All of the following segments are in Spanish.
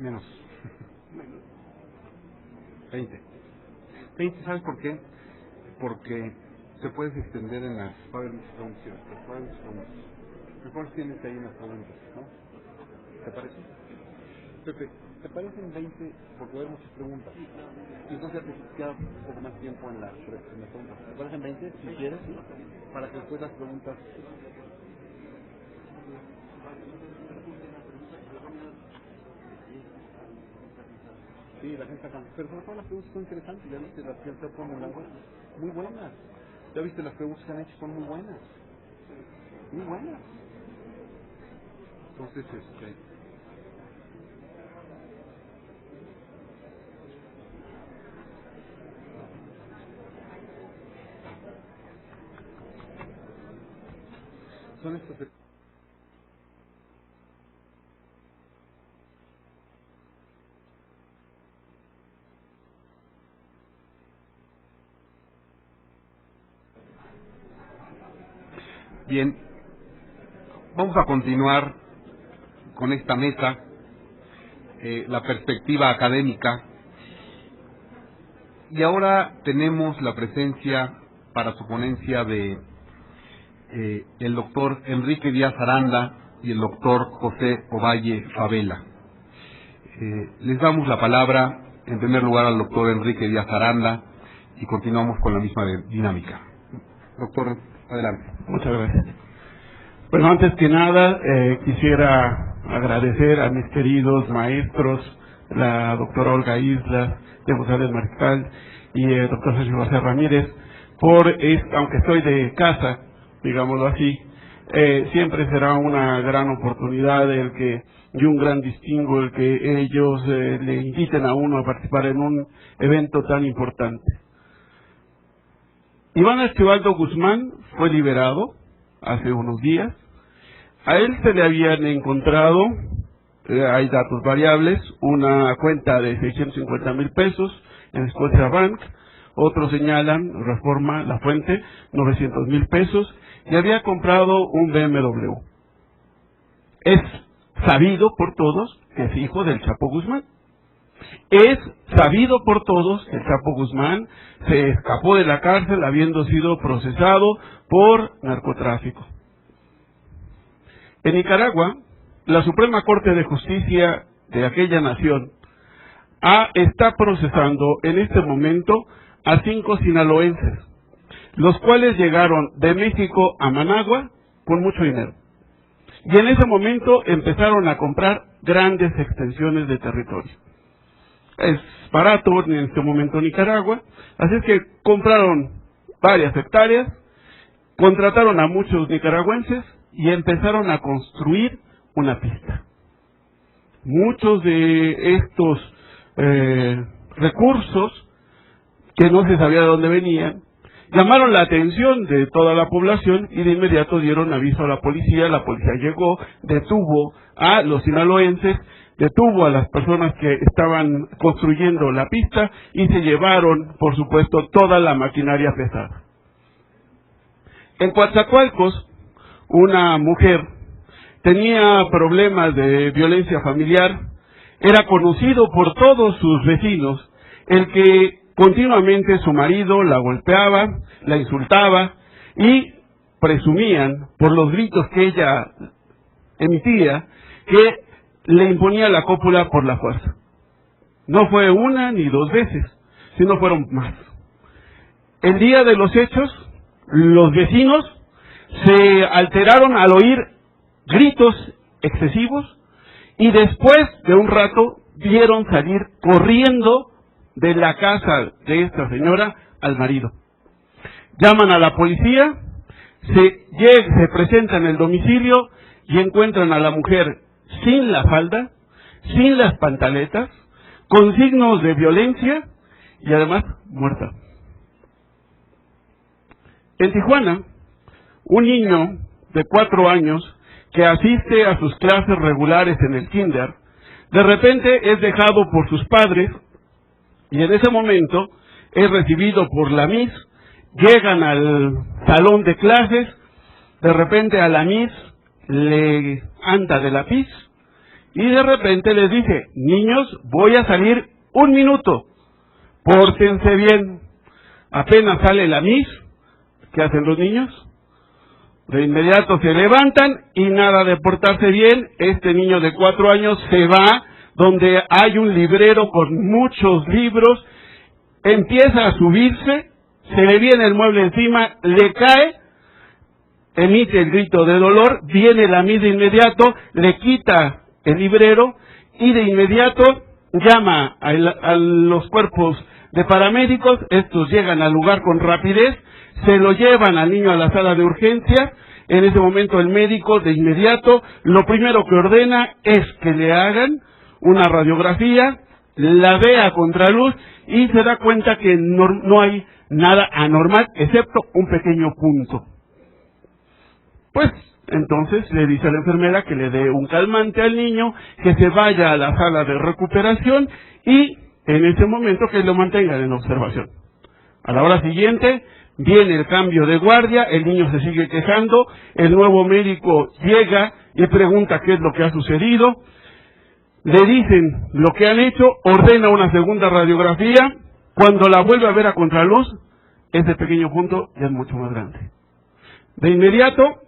Menos. 20. 20, ¿sabes por qué? Porque te puedes extender en las Power Misconceptions. Mejor tienes ahí unas preguntas, ¿no? ¿Te parece? Pepe, ¿te parecen 20? Porque hay muchas preguntas. Y entonces te queda un poco más tiempo en las preguntas. ¿Te parecen 20? Si quieres, ¿sí? Para que después las preguntas... Sí, la gente acá. Pero sobre todo las preguntas son interesantes. Ya viste las que han formulado. Muy buenas. Ya viste las preguntas que han hecho, son muy buenas. Muy buenas. Entonces, son estos... Bien, vamos a continuar con esta mesa, la perspectiva académica, y ahora tenemos la presencia para su ponencia de el doctor Enrique Díaz Aranda y el doctor José Ovalle Favela. Les damos la palabra en primer lugar al doctor Enrique Díaz Aranda y continuamos con la misma dinámica. Doctor, adelante. Muchas gracias. Bueno, antes que nada, quisiera agradecer a mis queridos maestros, la doctora Olga Islas, de González Mariscal y el doctor Sergio José Ramírez, aunque estoy de casa, digámoslo así, siempre será una gran oportunidad y un gran distingo el que ellos le inviten a uno a participar en un evento tan importante. Iván Archibaldo Guzmán fue liberado hace unos días. A él se le habían encontrado, hay datos variables, una cuenta de 650,000 pesos en Scotiabank, otros señalan, Reforma, la fuente, 900,000 pesos, y había comprado un BMW. Es sabido por todos que es hijo del Chapo Guzmán. Es sabido por todos que el Chapo Guzmán se escapó de la cárcel habiendo sido procesado por narcotráfico. En Nicaragua, la Suprema Corte de Justicia de aquella nación está procesando en este momento a 5 sinaloenses, los cuales llegaron de México a Managua con mucho dinero. Y en ese momento empezaron a comprar grandes extensiones de territorio. Es barato en este momento Nicaragua, así es que compraron varias hectáreas, contrataron a muchos nicaragüenses y empezaron a construir una pista. Muchos de estos recursos, que no se sabía de dónde venían, llamaron la atención de toda la población y de inmediato dieron aviso a la policía llegó, detuvo a los sinaloenses, detuvo a las personas que estaban construyendo la pista y se llevaron, por supuesto, toda la maquinaria pesada. En Coatzacoalcos, una mujer tenía problemas de violencia familiar, era conocido por todos sus vecinos el que continuamente su marido la golpeaba, la insultaba y presumían, por los gritos que ella emitía, que le imponía la cópula por la fuerza. No fue una ni 2 veces, sino fueron más. El día de los hechos, los vecinos se alteraron al oír gritos excesivos y después de un rato vieron salir corriendo de la casa de esta señora al marido. Llaman a la policía, se presentan en el domicilio y encuentran a la mujer sin la falda, sin las pantaletas, con signos de violencia y además muerta. En Tijuana, un niño de 4 años que asiste a sus clases regulares en el kinder, de repente es dejado por sus padres y en ese momento es recibido por la Miss, llegan al salón de clases, de repente a la Miss le anda de la pis y de repente les dice: niños, voy a salir 1 minuto, pórtense bien. Apenas sale la Miss, ¿qué hacen los niños? De inmediato se levantan y nada de portarse bien. Este niño de 4 años se va donde hay un librero con muchos libros, empieza a subirse, se le viene el mueble encima, le cae, emite el grito de dolor, viene la Miss de inmediato, le quita el librero y de inmediato llama a los cuerpos de paramédicos. Estos llegan al lugar con rapidez, se lo llevan al niño a la sala de urgencias. En ese momento el médico de inmediato lo primero que ordena es que le hagan una radiografía, la ve a contraluz y se da cuenta que no hay nada anormal excepto un pequeño punto. Pues entonces le dice a la enfermera que le dé un calmante al niño, que se vaya a la sala de recuperación y en ese momento que lo mantengan en observación. A la hora siguiente viene el cambio de guardia, el niño se sigue quejando, el nuevo médico llega y pregunta qué es lo que ha sucedido, le dicen lo que han hecho, ordena una segunda radiografía. Cuando la vuelve a ver a contraluz, ese pequeño punto ya es mucho más grande. De inmediato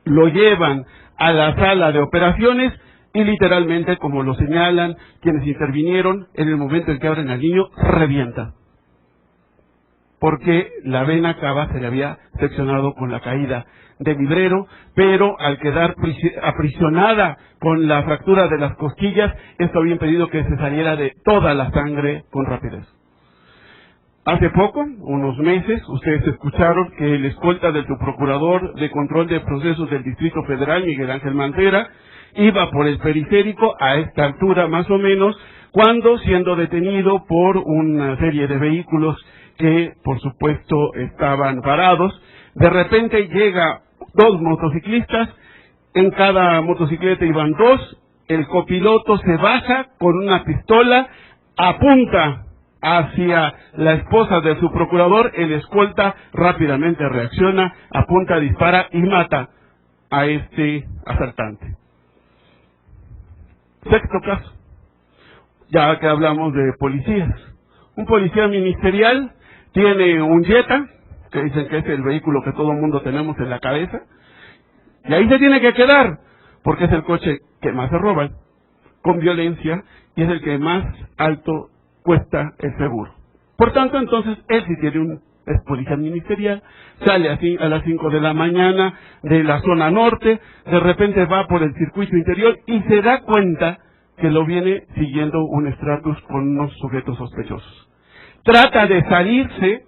lo llevan a la sala de operaciones y literalmente, como lo señalan quienes intervinieron, en el momento en que abren al niño, revienta. Porque la vena cava se le había seccionado con la caída del librero, pero al quedar aprisionada con la fractura de las costillas, esto había impedido que se saliera de toda la sangre con rapidez. Hace poco, unos meses, ustedes escucharon que el escolta del subprocurador de control de procesos del Distrito Federal, Miguel Ángel Mantera, iba por el periférico a esta altura más o menos, cuando siendo detenido por una serie de vehículos que por supuesto estaban parados, de repente llega 2 motociclistas, en cada motocicleta iban 2, el copiloto se baja con una pistola, apunta hacia la esposa de su procurador, el escolta rápidamente reacciona, apunta, dispara y mata a este asaltante. Sexto caso, ya que hablamos de policías. Un policía ministerial tiene un Jetta, que dicen que es el vehículo que todo el mundo tenemos en la cabeza, y ahí se tiene que quedar, porque es el coche que más se roban, con violencia, y es el que más alto cuesta el seguro. Por tanto, entonces, él sí tiene es policía ministerial, sale así a las 5 de la mañana de la zona norte, de repente va por el circuito interior y se da cuenta que lo viene siguiendo un Stratus con unos sujetos sospechosos. Trata de salirse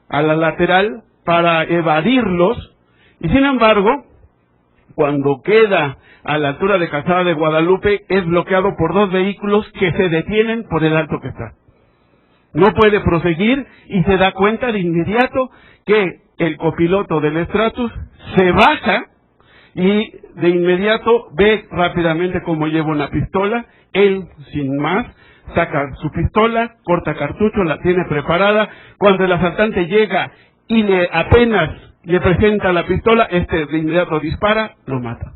a la lateral para evadirlos y sin embargo, cuando queda a la altura de Calzada de Guadalupe, es bloqueado por 2 vehículos que se detienen por el alto que está. No puede proseguir y se da cuenta de inmediato que el copiloto del Stratus se baja y de inmediato ve rápidamente cómo lleva una pistola. Él, sin más, saca su pistola, corta cartucho, la tiene preparada. Cuando el asaltante llega y apenas le presenta la pistola, de inmediato dispara, lo mata.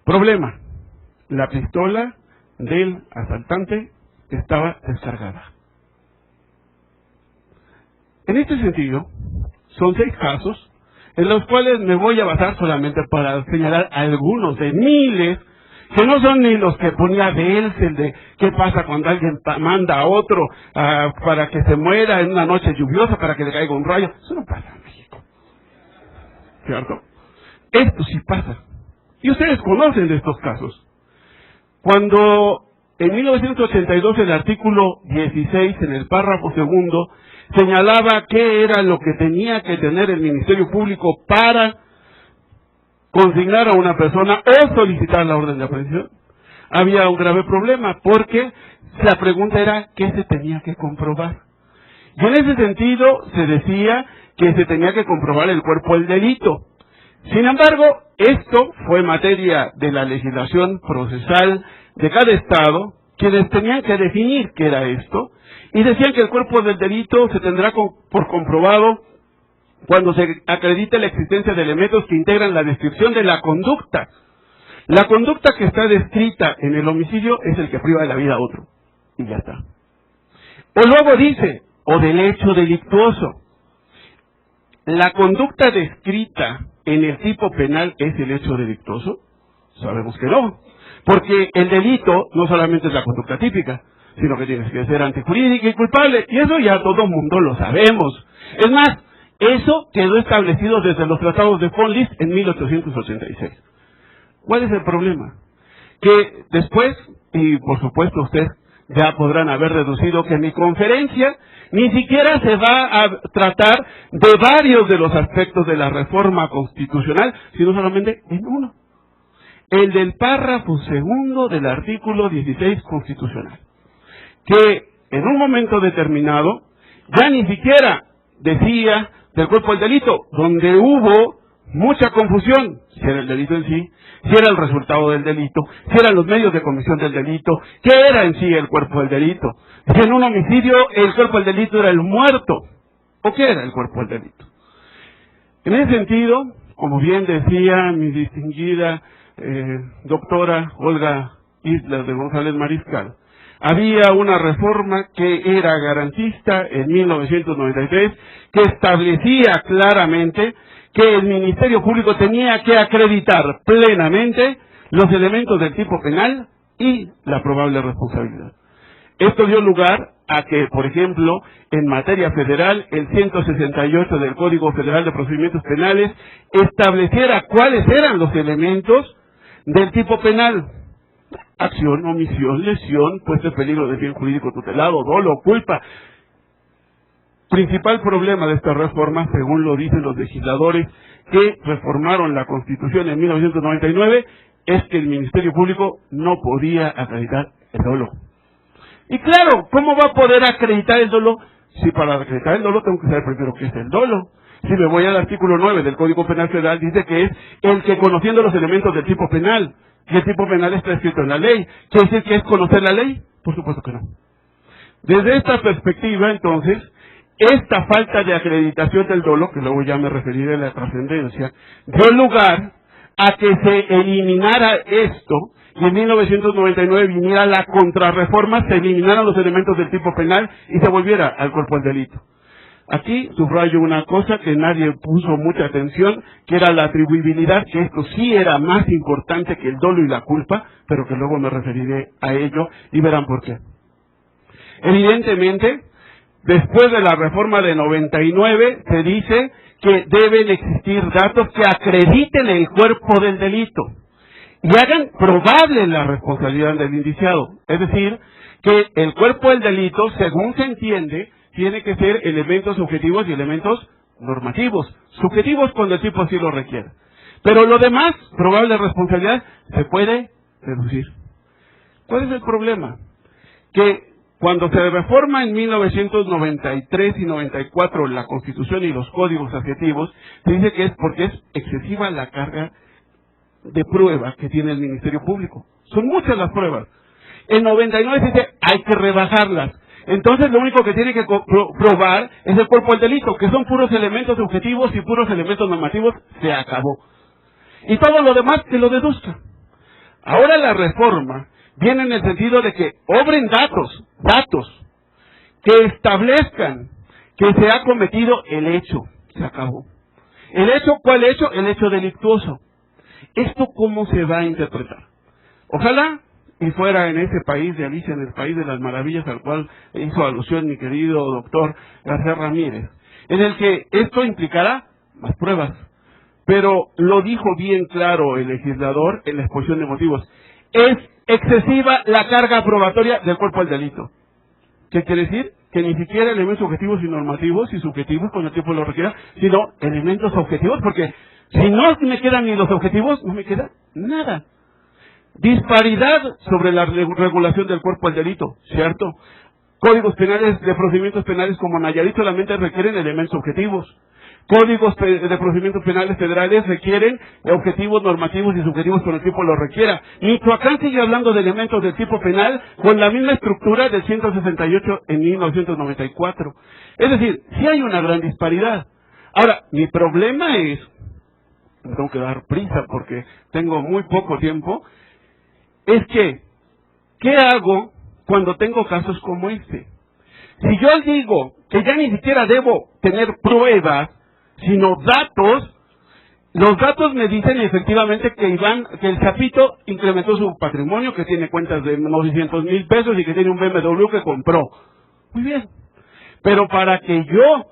Problema: la pistola del asaltante estaba descargada. En este sentido, son 6 casos en los cuales me voy a basar solamente para señalar algunos de miles, que no son ni los que ponía Belcel de qué pasa cuando alguien manda a otro para que se muera en una noche lluviosa, para que le caiga un rayo. Eso no pasa en México, ¿cierto? Esto sí pasa. Y ustedes conocen de estos casos. Cuando en 1982 el artículo 16, en el párrafo 2, señalaba qué era lo que tenía que tener el Ministerio Público para consignar a una persona o solicitar la orden de aprehensión, había un grave problema, porque la pregunta era ¿qué se tenía que comprobar? Y en ese sentido se decía que se tenía que comprobar el cuerpo del delito. Sin embargo, esto fue materia de la legislación procesal de cada estado, quienes tenían que definir qué era esto, y decían que el cuerpo del delito se tendrá por comprobado cuando se acredite la existencia de elementos que integran la descripción de la conducta. La conducta que está descrita en el homicidio es el que priva de la vida a otro. Y ya está. O luego dice, o del hecho delictuoso. ¿La conducta descrita en el tipo penal es el hecho delictuoso? Sabemos que no. Porque el delito no solamente es la conducta típica, sino que tienes que ser antijurídica y culpable. Y eso ya todo el mundo lo sabemos. Es más, eso quedó establecido desde los tratados de Von List en 1886. ¿Cuál es el problema? Que después, y por supuesto ustedes ya podrán haber deducido que en mi conferencia ni siquiera se va a tratar de varios de los aspectos de la reforma constitucional, sino solamente en uno. El del párrafo segundo del artículo 16 constitucional. Que en un momento determinado ya ni siquiera decía del cuerpo del delito, donde hubo mucha confusión, si era el delito en sí, si era el resultado del delito, si eran los medios de comisión del delito, qué era en sí el cuerpo del delito, si en un homicidio el cuerpo del delito era el muerto, o qué era el cuerpo del delito. En ese sentido, como bien decía mi distinguida doctora Olga Islas de González Mariscal, había una reforma que era garantista en 1993 que establecía claramente que el Ministerio Público tenía que acreditar plenamente los elementos del tipo penal y la probable responsabilidad. Esto dio lugar a que, por ejemplo, en materia federal, el 168 del Código Federal de Procedimientos Penales estableciera cuáles eran los elementos del tipo penal: acción, omisión, lesión, puesta en peligro de bien jurídico tutelado, dolo, culpa. Principal problema de esta reforma, según lo dicen los legisladores que reformaron la Constitución en 1999, es que el Ministerio Público no podía acreditar el dolo. Y claro, ¿cómo va a poder acreditar el dolo? Si para acreditar el dolo tengo que saber primero qué es el dolo. Si me voy al artículo 9 del Código Penal Federal, dice que es el que conociendo los elementos del tipo penal, y el tipo penal está escrito en la ley. ¿Quiere decir que es conocer la ley? Por supuesto que no. Desde esta perspectiva, entonces, esta falta de acreditación del dolo, que luego ya me referiré a la trascendencia, dio lugar a que se eliminara esto, y en 1999 viniera la contrarreforma, se eliminaran los elementos del tipo penal y se volviera al cuerpo del delito. Aquí subrayo una cosa que nadie puso mucha atención, que era la atribuibilidad, que esto sí era más importante que el dolo y la culpa, pero que luego me referiré a ello y verán por qué. Evidentemente, después de la reforma de 99, se dice que deben existir datos que acrediten el cuerpo del delito y hagan probable la responsabilidad del indiciado. Es decir, que el cuerpo del delito, según se entiende, tiene que ser elementos objetivos y elementos normativos. Subjetivos cuando el tipo así lo requiere. Pero lo demás, probable responsabilidad, se puede deducir. ¿Cuál es el problema? Que cuando se reforma en 1993 y 94 la Constitución y los códigos adjetivos, se dice que es porque es excesiva la carga de prueba que tiene el Ministerio Público. Son muchas las pruebas. En 99 se dice hay que rebajarlas. Entonces lo único que tiene que probar es el cuerpo del delito, que son puros elementos objetivos y puros elementos normativos, se acabó. Y todo lo demás que lo deduzca. Ahora la reforma viene en el sentido de que obren datos, que establezcan que se ha cometido el hecho, se acabó. ¿El hecho cuál hecho? El hecho delictuoso. ¿Esto cómo se va a interpretar? Ojalá y fuera en ese país de Alicia, en el país de las maravillas, al cual hizo alusión mi querido doctor García Ramírez, en el que esto implicará más pruebas. Pero lo dijo bien claro el legislador en la exposición de motivos. Es excesiva la carga probatoria del cuerpo del delito. ¿Qué quiere decir? Que ni siquiera elementos objetivos y normativos y subjetivos cuando el tiempo lo requiera, sino elementos objetivos, porque si no me quedan ni los objetivos, no me queda nada. Disparidad sobre la regulación del cuerpo del delito, ¿cierto? Códigos penales de procedimientos penales como Nayarit solamente requieren elementos objetivos. Códigos de procedimientos penales federales requieren objetivos normativos y subjetivos cuando el tiempo lo requiera. Michoacán sigue hablando de elementos del tipo penal con la misma estructura del 168 en 1994. Es decir, sí hay una gran disparidad. Ahora, mi problema es me tengo que dar prisa porque tengo muy poco tiempo, es que, ¿qué hago cuando tengo casos como este? Si yo digo que ya ni siquiera debo tener pruebas, sino datos, los datos me dicen efectivamente que el Chapito incrementó su patrimonio, que tiene cuentas de 900,000 pesos y que tiene un BMW que compró. Muy bien. Pero para que yo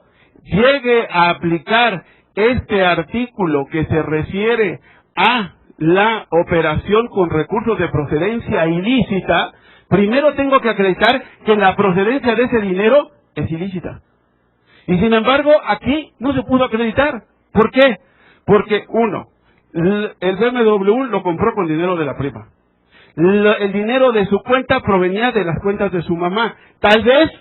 llegue a aplicar este artículo que se refiere a la operación con recursos de procedencia ilícita, primero tengo que acreditar que la procedencia de ese dinero es ilícita. Y sin embargo, aquí no se pudo acreditar. ¿Por qué? Porque, uno, el BMW lo compró con dinero de la prima. El dinero de su cuenta provenía de las cuentas de su mamá. Tal vez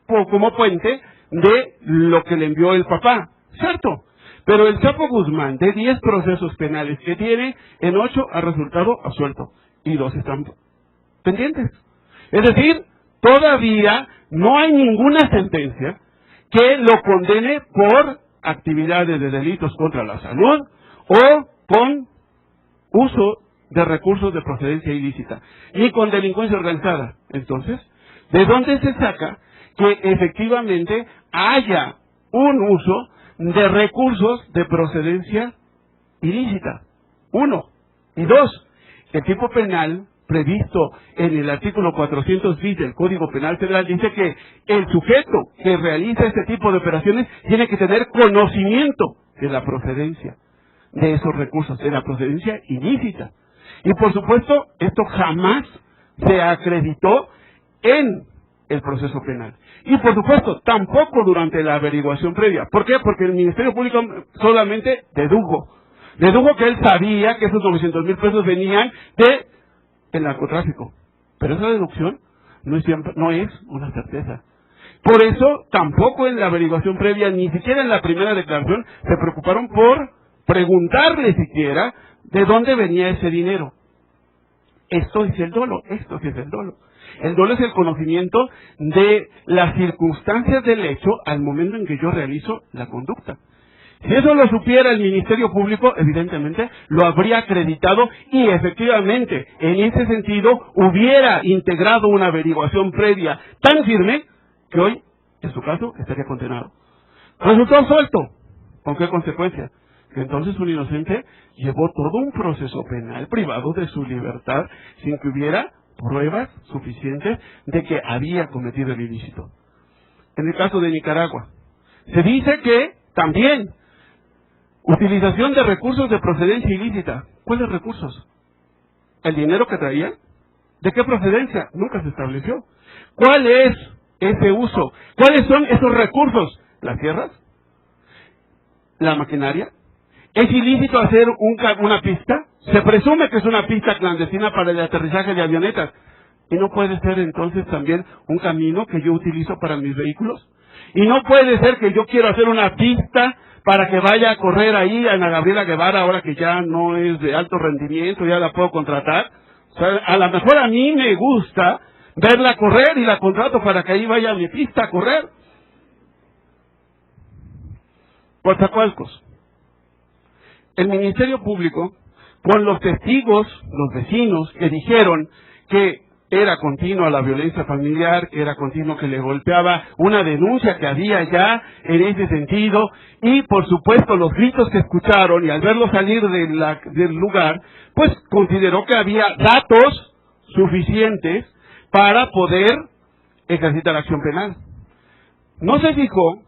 como puente de lo que le envió el papá. ¿Cierto? Pero el Chapo Guzmán, de 10 procesos penales que tiene, en 8 ha resultado absuelto. Y 2 están pendientes. Es decir, todavía no hay ninguna sentencia que lo condene por actividades de delitos contra la salud o con uso de recursos de procedencia ilícita, ni con delincuencia organizada. Entonces, ¿de dónde se saca que efectivamente haya un uso de recursos de procedencia ilícita? 1. Y 2, el tipo penal previsto en el artículo 400 bis del Código Penal Federal dice que el sujeto que realiza este tipo de operaciones tiene que tener conocimiento de la procedencia de esos recursos, de la procedencia ilícita. Y por supuesto, esto jamás se acreditó en el proceso penal. Y por supuesto, tampoco durante la averiguación previa. ¿Por qué? Porque el Ministerio Público solamente dedujo que él sabía que esos 900,000 pesos venían de el narcotráfico. Pero esa deducción no es una certeza. Por eso, tampoco en la averiguación previa, ni siquiera en la primera declaración, se preocuparon por preguntarle siquiera de dónde venía ese dinero. Esto es el dolo. El dolo es el conocimiento de las circunstancias del hecho al momento en que yo realizo la conducta. Si eso lo supiera el Ministerio Público, evidentemente lo habría acreditado y efectivamente, en ese sentido, hubiera integrado una averiguación previa tan firme que hoy, en su caso, estaría condenado. Resultó suelto. ¿Con qué consecuencia? Que entonces un inocente llevó todo un proceso penal privado de su libertad sin que hubiera pruebas suficientes de que había cometido el ilícito. En el caso de Nicaragua, se dice que también utilización de recursos de procedencia ilícita. ¿Cuáles recursos? ¿El dinero que traían? ¿De qué procedencia? Nunca se estableció. ¿Cuál es ese uso? ¿Cuáles son esos recursos? ¿Las tierras? ¿La maquinaria? ¿Es ilícito hacer una pista? Se presume que es una pista clandestina para el aterrizaje de avionetas. ¿Y no puede ser entonces también un camino que yo utilizo para mis vehículos? ¿Y no puede ser que yo quiero hacer una pista para que vaya a correr ahí a Ana Gabriela Guevara, ahora que ya no es de alto rendimiento, ya la puedo contratar? O sea, a lo mejor a mí me gusta verla correr y la contrato para que ahí vaya a mi pista a correr. Coatzacoalcos. El Ministerio Público, con los testigos, los vecinos, que dijeron que era continua la violencia familiar, que era continuo que le golpeaba, una denuncia que había ya en ese sentido, y por supuesto los gritos que escucharon, y al verlo salir del lugar, pues consideró que había datos suficientes para poder ejercitar acción penal. No se fijó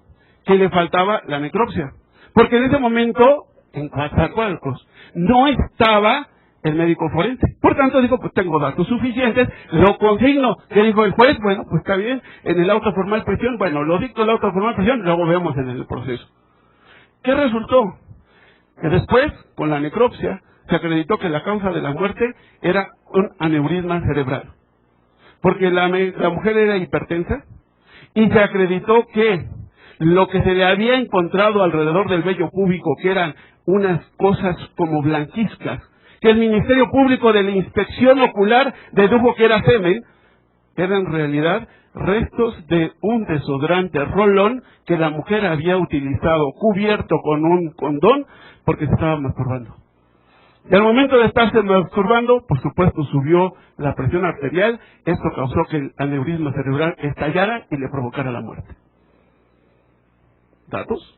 que le faltaba la necropsia, porque en ese momento, en Coatzacoalcos, no estaba el médico forense. Por tanto, dijo, pues tengo datos suficientes, lo consigno. ¿Qué dijo el juez? Bueno, pues está bien, en el auto formal prisión, bueno, lo dicto el auto formal prisión, luego vemos en el proceso. ¿Qué resultó? Que después, con la necropsia, se acreditó que la causa de la muerte era un aneurisma cerebral. Porque la mujer era hipertensa, y se acreditó que lo que se le había encontrado alrededor del vello púbico, que eran unas cosas como blanquizcas, que el Ministerio Público de la Inspección Ocular dedujo que era semen, eran en realidad restos de un desodorante Rolón que la mujer había utilizado cubierto con un condón porque se estaba masturbando. Y al momento de estarse masturbando, por supuesto, subió la presión arterial. Esto causó que el aneurisma cerebral estallara y le provocara la muerte. ¿Datos?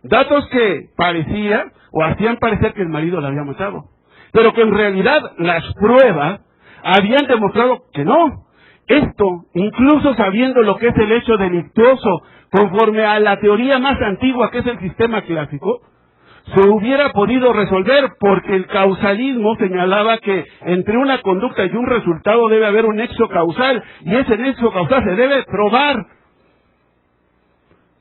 Datos que parecía o hacían parecer que el marido la había matado, pero que en realidad las pruebas habían demostrado que no. Esto, incluso sabiendo lo que es el hecho delictuoso, conforme a la teoría más antigua que es el sistema clásico, se hubiera podido resolver, porque el causalismo señalaba que entre una conducta y un resultado debe haber un nexo causal, y ese nexo causal se debe probar.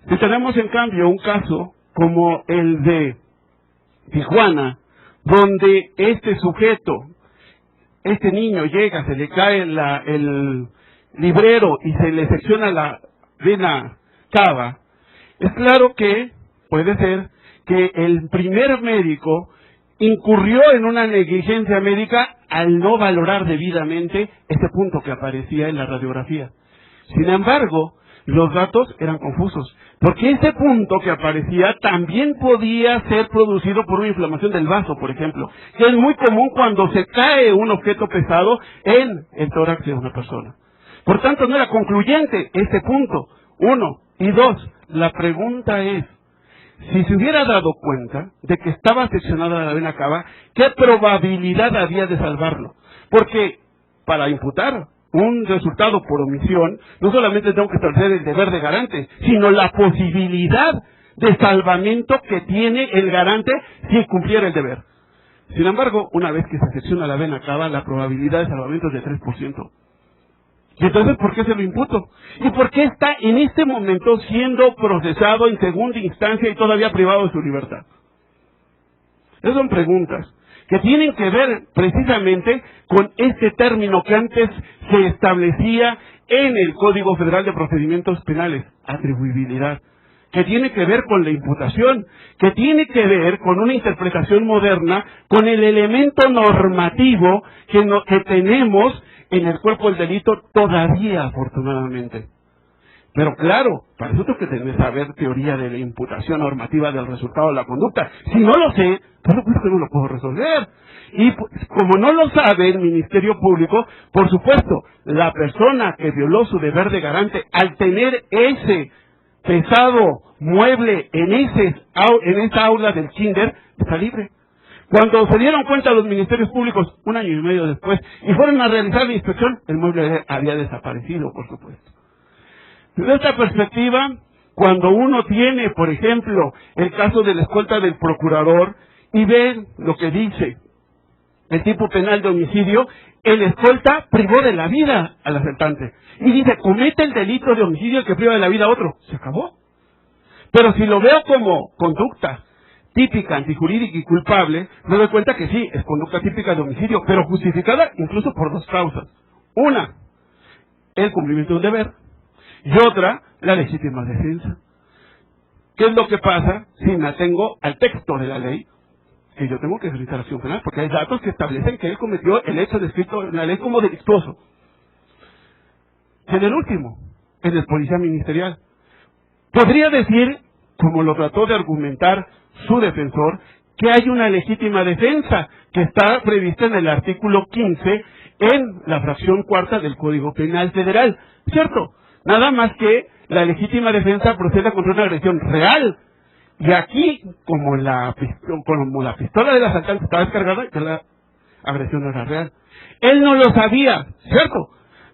Si tenemos en cambio un caso como el de Tijuana, donde este sujeto, este niño llega, se le cae el librero y se le secciona la vena cava, es claro que puede ser que el primer médico incurrió en una negligencia médica al no valorar debidamente ese punto que aparecía en la radiografía. Sin embargo, los datos eran confusos, porque ese punto que aparecía también podía ser producido por una inflamación del vaso, por ejemplo, que es muy común cuando se cae un objeto pesado en el tórax de una persona. Por tanto, no era concluyente este punto, 1. Y 2, la pregunta es, si se hubiera dado cuenta de que estaba seccionada la vena cava, ¿qué probabilidad había de salvarlo? Porque para imputar un resultado por omisión, no solamente tengo que establecer el deber de garante, sino la posibilidad de salvamento que tiene el garante si cumpliera el deber. Sin embargo, una vez que se secciona la vena cava, la probabilidad de salvamento es de 3%. Y entonces, ¿por qué se lo imputo? ¿Y por qué está en este momento siendo procesado en segunda instancia y todavía privado de su libertad? Esas son preguntas que tienen que ver precisamente con este término que antes se establecía en el Código Federal de Procedimientos Penales, atribuibilidad, que tiene que ver con la imputación, que tiene que ver con una interpretación moderna, con el elemento normativo que tenemos en el cuerpo del delito todavía, afortunadamente. Pero claro, para eso tengo que saber teoría de la imputación normativa del resultado de la conducta. Si no lo sé, por supuesto que no lo puedo resolver. Y como no lo sabe el Ministerio Público, por supuesto, la persona que violó su deber de garante al tener ese pesado mueble en esa aula del kinder, está libre. Cuando se dieron cuenta los ministerios públicos, 1 año y medio después, y fueron a realizar la inspección, el mueble había desaparecido, por supuesto. Desde esta perspectiva, cuando uno tiene, por ejemplo, el caso de la escolta del procurador, y ve lo que dice el tipo penal de homicidio, el escolta privó de la vida al asaltante. Y dice, comete el delito de homicidio el que priva de la vida a otro. Se acabó. Pero si lo veo como conducta típica, antijurídica y culpable, me doy cuenta que sí, es conducta típica de homicidio, pero justificada incluso por 2 causas. Una, el cumplimiento de un deber, y otra, la legítima defensa. ¿Qué es lo que pasa si me atengo al texto de la ley? Que yo tengo que realizar acción penal, porque hay datos que establecen que él cometió el hecho descrito en la ley como delictuoso. En el último, en el policía ministerial, podría decir, como lo trató de argumentar su defensor, que hay una legítima defensa que está prevista en el artículo 15 en la fracción 4ª del Código Penal Federal. ¿Cierto? Nada más que la legítima defensa procede contra una agresión real. Y aquí, como la pistola del asaltante estaba descargada, que la agresión no era real. Él no lo sabía, ¿cierto?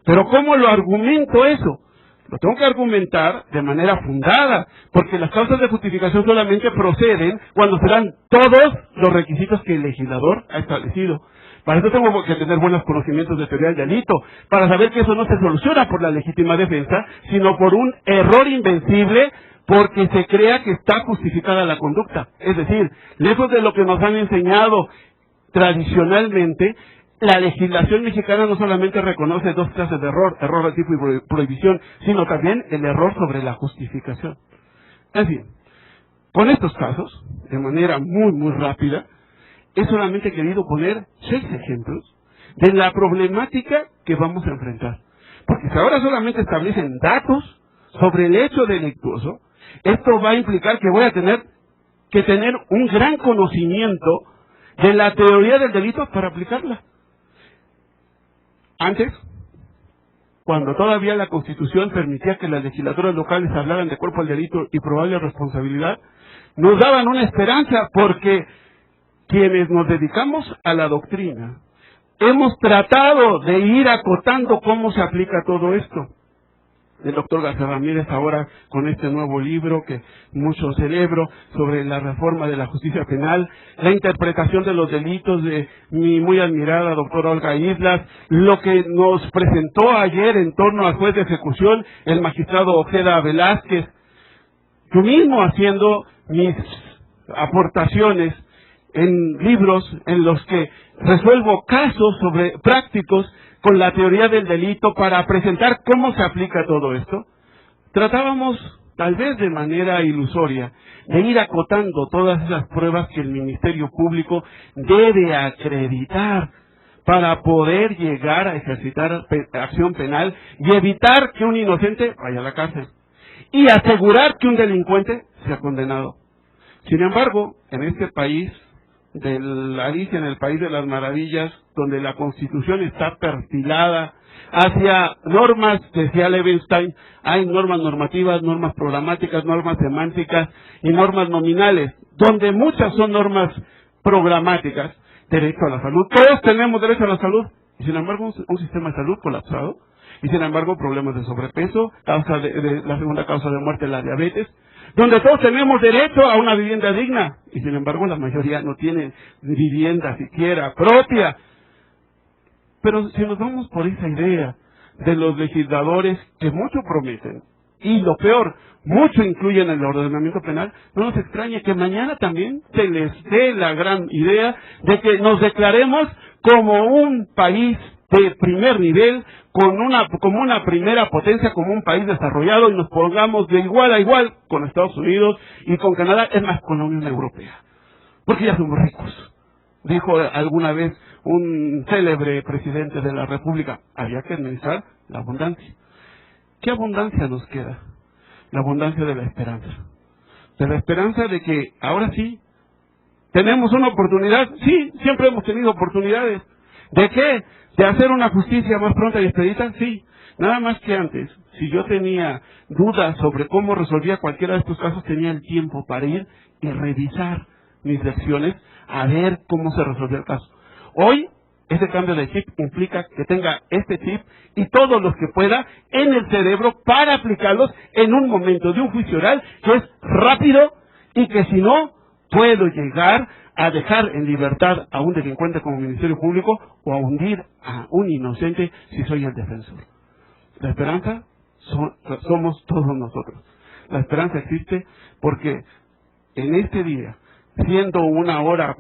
Pero ¿cómo lo argumento eso? Lo tengo que argumentar de manera fundada, porque las causas de justificación solamente proceden cuando se dan todos los requisitos que el legislador ha establecido. Para eso tengo que tener buenos conocimientos de teoría del delito, para saber que eso no se soluciona por la legítima defensa, sino por un error invencible, porque se crea que está justificada la conducta. Es decir, lejos de lo que nos han enseñado tradicionalmente, la legislación mexicana no solamente reconoce 2 clases de error de tipo y prohibición, sino también el error sobre la justificación. En fin, con estos casos, de manera muy, muy rápida, he solamente querido poner 6 ejemplos de la problemática que vamos a enfrentar. Porque si ahora solamente establecen datos sobre el hecho delictuoso, esto va a implicar que voy a tener que tener un gran conocimiento de la teoría del delito para aplicarla. Antes, cuando todavía la Constitución permitía que las legislaturas locales hablaran de cuerpo al delito y probable responsabilidad, nos daban una esperanza, porque quienes nos dedicamos a la doctrina hemos tratado de ir acotando cómo se aplica todo esto. El doctor García Ramírez ahora con este nuevo libro que mucho celebro sobre la reforma de la justicia penal, la interpretación de los delitos de mi muy admirada doctora Olga Islas, lo que nos presentó ayer en torno al juez de ejecución, el magistrado Ojeda Velázquez, yo mismo haciendo mis aportaciones en libros en los que resuelvo casos sobre prácticos con la teoría del delito para presentar cómo se aplica todo esto. Tratábamos, tal vez de manera ilusoria, de ir acotando todas esas pruebas que el Ministerio Público debe acreditar para poder llegar a ejercitar acción penal y evitar que un inocente vaya a la cárcel y asegurar que un delincuente sea condenado. Sin embargo, en este país de la Alicia en el País de las Maravillas, donde la Constitución está perfilada hacia normas, decía Levenstein, hay normas normativas, normas programáticas, normas semánticas y normas nominales, donde muchas son normas programáticas. Derecho a la salud, todos tenemos derecho a la salud, y sin embargo un sistema de salud colapsado, y sin embargo problemas de sobrepeso, la segunda causa de muerte es la diabetes, donde todos tenemos derecho a una vivienda digna, y sin embargo la mayoría no tiene vivienda siquiera propia. Pero si nos vamos por esa idea de los legisladores que mucho prometen, y lo peor, mucho incluyen en el ordenamiento penal, no nos extrañe que mañana también se les dé la gran idea de que nos declaremos como un país de primer nivel, como una primera potencia, como un país desarrollado, y nos pongamos de igual a igual con Estados Unidos y con Canadá, es más, con la Unión Europea, porque ya somos ricos. Dijo alguna vez un célebre presidente de la República, había que administrar la abundancia. ¿Qué abundancia nos queda? La abundancia de la esperanza. De la esperanza de que ahora sí tenemos una oportunidad. Sí, siempre hemos tenido oportunidades. ¿De qué? ¿De hacer una justicia más pronta y expedita? Sí. Nada más que antes, si yo tenía dudas sobre cómo resolvía cualquiera de estos casos, tenía el tiempo para ir y revisar mis lecciones a ver cómo se resolvió el caso. Hoy, ese cambio de chip implica que tenga este chip y todos los que pueda en el cerebro para aplicarlos en un momento de un juicio oral que es rápido, y que si no, puedo llegar a dejar en libertad a un delincuente como Ministerio Público o a hundir a un inocente si soy el defensor. La esperanza somos todos nosotros. La esperanza existe porque en este día, siendo una hora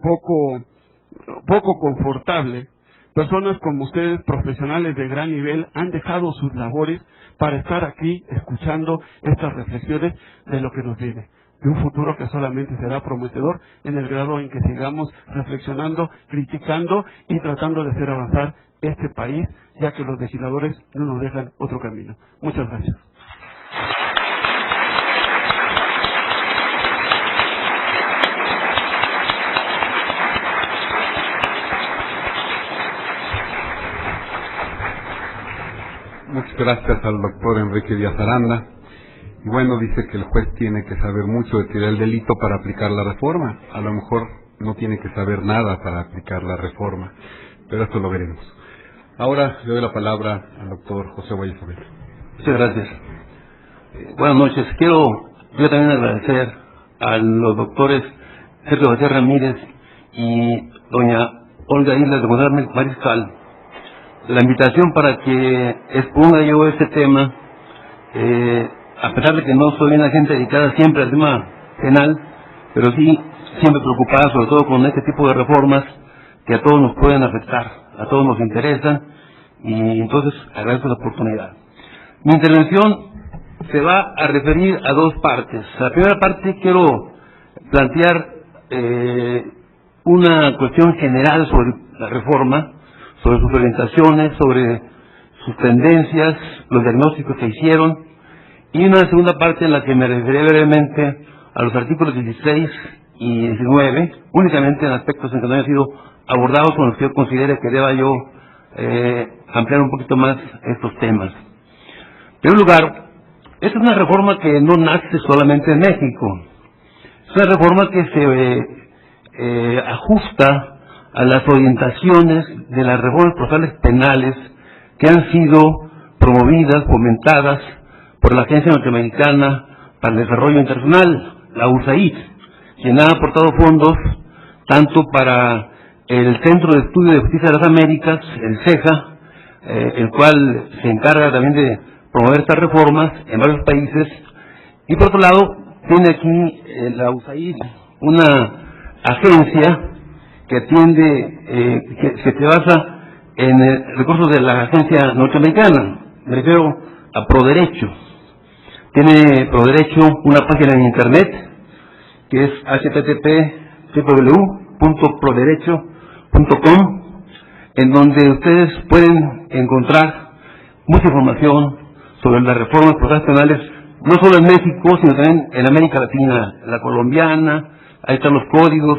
poco confortable, personas como ustedes, profesionales de gran nivel, han dejado sus labores para estar aquí escuchando estas reflexiones de lo que nos viene, de un futuro que solamente será prometedor en el grado en que sigamos reflexionando, criticando y tratando de hacer avanzar este país, ya que los legisladores no nos dejan otro camino. Muchas gracias. Muchas gracias al doctor Enrique Díaz Aranda. Y bueno, dice que el juez tiene que saber mucho de teoría del delito para aplicar la reforma. A lo mejor no tiene que saber nada para aplicar la reforma, pero esto lo veremos. Ahora le doy la palabra al doctor José Valles-Abel. Muchas gracias. Buenas noches. Quiero yo también agradecer a los doctores Sergio García Ramírez y doña Olga Islas de González Mariscal la invitación para que exponga yo este tema, a pesar de que no soy una gente dedicada siempre al tema penal, pero sí siempre preocupada sobre todo con este tipo de reformas que a todos nos pueden afectar, a todos nos interesan, y entonces agradezco la oportunidad. Mi intervención se va a referir a dos partes. La primera parte quiero plantear una cuestión general sobre la reforma, sobre sus orientaciones, sobre sus tendencias, los diagnósticos que hicieron, y una segunda parte en la que me referiré brevemente a los artículos 16 y 19, únicamente en aspectos en que no hayan sido abordados con los que yo considere que deba yo ampliar un poquito más estos temas. En primer lugar, esta es una reforma que no nace solamente en México. Es una reforma que se ajusta a las orientaciones de las reformas procesales penales que han sido promovidas, fomentadas por la Agencia Norteamericana para el Desarrollo Internacional, la USAID, quien ha aportado fondos tanto para el Centro de Estudio de Justicia de las Américas, el CEJA, el cual se encarga también de promover estas reformas en varios países, y por otro lado tiene aquí la USAID una agencia que atiende, que se basa en recursos de la agencia norteamericana. Me refiero a ProDerecho. Tiene ProDerecho una página en internet que es http://www.proderecho.com, en donde ustedes pueden encontrar mucha información sobre las reformas procesales penales, no solo en México, sino también en América Latina, la colombiana. Ahí están los códigos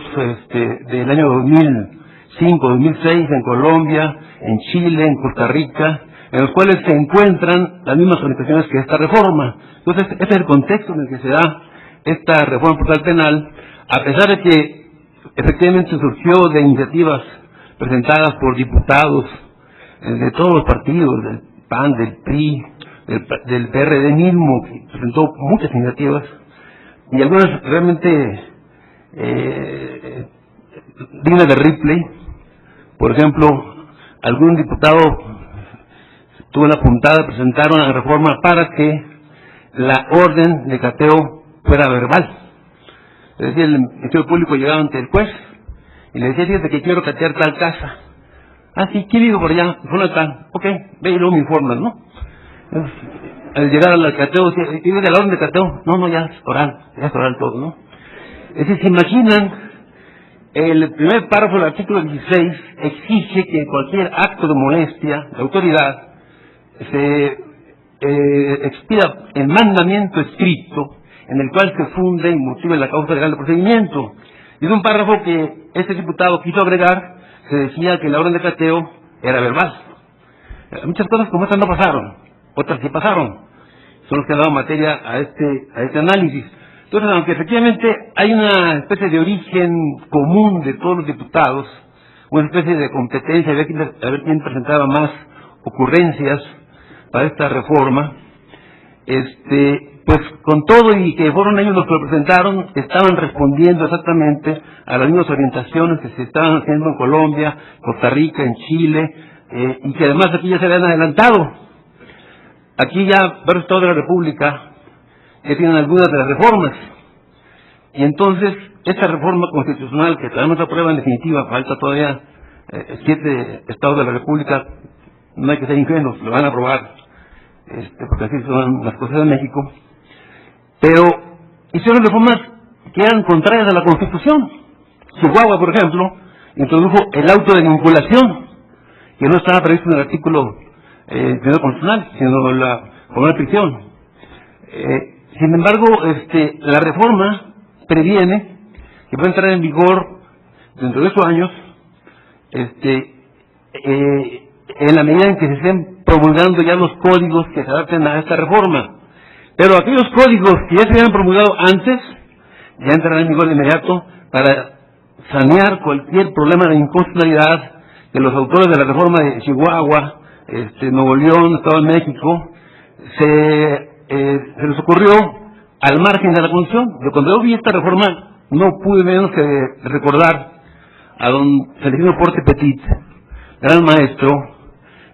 del año 2005, 2006 en Colombia, en Chile, en Costa Rica, en los cuales se encuentran las mismas orientaciones que esta reforma. Entonces, ese es el contexto en el que se da esta reforma procesal penal, a pesar de que efectivamente surgió de iniciativas presentadas por diputados de todos los partidos, del PAN, del PRI, del PRD mismo, que presentó muchas iniciativas, y algunas realmente dignas de replay. Por ejemplo, algún diputado tuvo la puntada de presentar una reforma para que la orden de cateo fuera verbal. Es decir, el Ministerio Público llegaba ante el juez y le decía: fíjate que quiero catear tal casa. Ah, sí, ¿quién vive por allá? Zona tal. Ok, ve y luego me informas, ¿no? Entonces, al llegar al cateo, ¿tienes la orden de cateo? No, ya es oral todo, ¿no? Es decir, se imaginan, el primer párrafo del artículo 16 exige que en cualquier acto de molestia de autoridad se expida el mandamiento escrito en el cual se funde y motive la causa legal del procedimiento. Y es un párrafo que este diputado quiso agregar. Se decía que la orden de cateo era verbal. Muchas cosas como estas no pasaron, otras sí pasaron. Son los que han dado materia a este análisis. Entonces, aunque efectivamente hay una especie de origen común de todos los diputados, una especie de competencia, a ver quién presentaba más ocurrencias para esta reforma, pues con todo y que fueron ellos los que lo presentaron, estaban respondiendo exactamente a las mismas orientaciones que se estaban haciendo en Colombia, Costa Rica, en Chile, y que además aquí ya se habían adelantado. Aquí ya varios estados de la República que tienen algunas de las reformas, y entonces esta reforma constitucional que todavía no se aprueba en definitiva, falta todavía 7 estados de la República, no hay que ser ingenuos, lo van a aprobar, porque así son las cosas en México, pero hicieron reformas que eran contrarias a la Constitución. Chihuahua, por ejemplo, introdujo el auto de vinculación, que no estaba previsto en el artículo primero constitucional, sino la forma de prisión. Sin embargo, la reforma previene que puede entrar en vigor dentro de 8 años, en la medida en que se estén promulgando ya los códigos que se adapten a esta reforma. Pero aquellos códigos que ya se habían promulgado antes, ya entrarán en vigor de inmediato para sanear cualquier problema de inconstitucionalidad que los autores de la reforma de Chihuahua, Nuevo León, Estado de México, se les ocurrió al margen de la Constitución. Pero cuando yo vi esta reforma, no pude menos que recordar a don Celestino Porte Petit, gran maestro,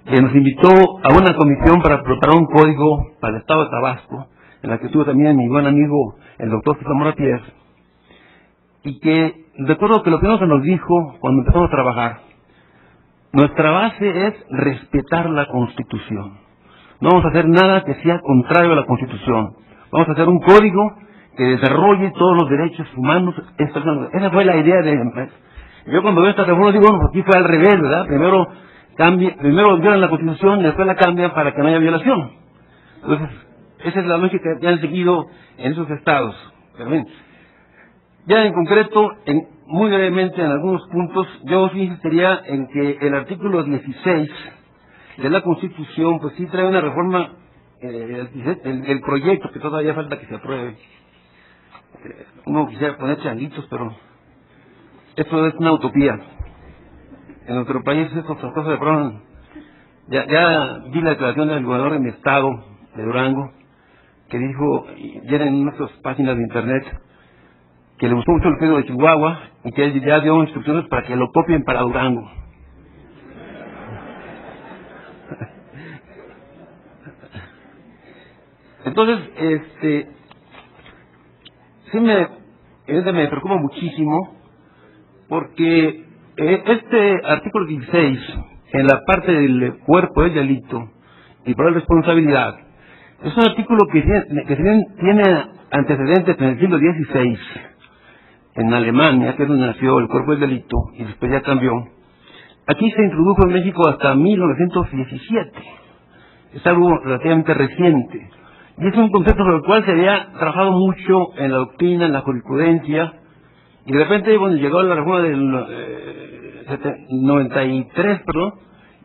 que nos invitó a una comisión para preparar un código para el Estado de Tabasco, en la que estuvo también mi buen amigo el doctor Zamora Pierre, y que recuerdo que lo primero que nos dijo cuando empezamos a trabajar: nuestra base es respetar la Constitución. No vamos a hacer nada que sea contrario a la Constitución. Vamos a hacer un código que desarrolle todos los derechos humanos. Esa fue la idea de... Yo cuando veo esta reforma digo, bueno, aquí fue al revés, ¿verdad? Primero primero violan la Constitución y después la cambian para que no haya violación. Entonces, esa es la lógica que han seguido en esos estados. Pero bien, ya en concreto, muy brevemente en algunos puntos, yo sí insistiría en que el artículo 16 de la Constitución, pues sí trae una reforma, el proyecto que todavía falta que se apruebe. Uno quisiera poner changuitos, pero esto es una utopía. En nuestro país estas cosas de pronto, ya vi la declaración del gobernador de mi estado, de Durango, que dijo, ya en nuestras páginas de internet, que le gustó mucho el pedo de Chihuahua y que él ya dio instrucciones para que lo copien para Durango. Entonces, sí me preocupa muchísimo porque este artículo 16, en la parte del cuerpo del delito y por la responsabilidad, es un artículo que tiene antecedentes en el siglo XVI, en Alemania, que es donde nació el cuerpo del delito, y después ya cambió. Aquí se introdujo en México hasta 1917. Es algo relativamente reciente. Y es un concepto sobre el cual se había trabajado mucho en la doctrina, en la jurisprudencia, y de repente, cuando llegó la reforma del 93,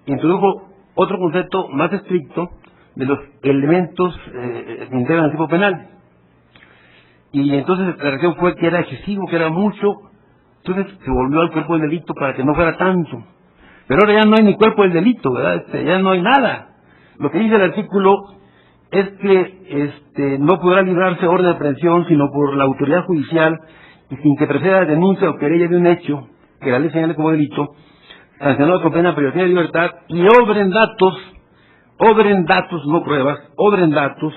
introdujo otro concepto más estricto de los elementos que integran el tipo penal. Y entonces la reacción fue que era excesivo, que era mucho, entonces se volvió al cuerpo del delito para que no fuera tanto. Pero ahora ya no hay ni cuerpo del delito, ¿verdad? Ya no hay nada. Lo que dice el artículo es que no podrá librarse orden de aprehensión sino por la autoridad judicial y sin que preceda denuncia o querella de un hecho que la ley señale como delito, sancionado con pena privativa de libertad, y obren datos, no pruebas, obren datos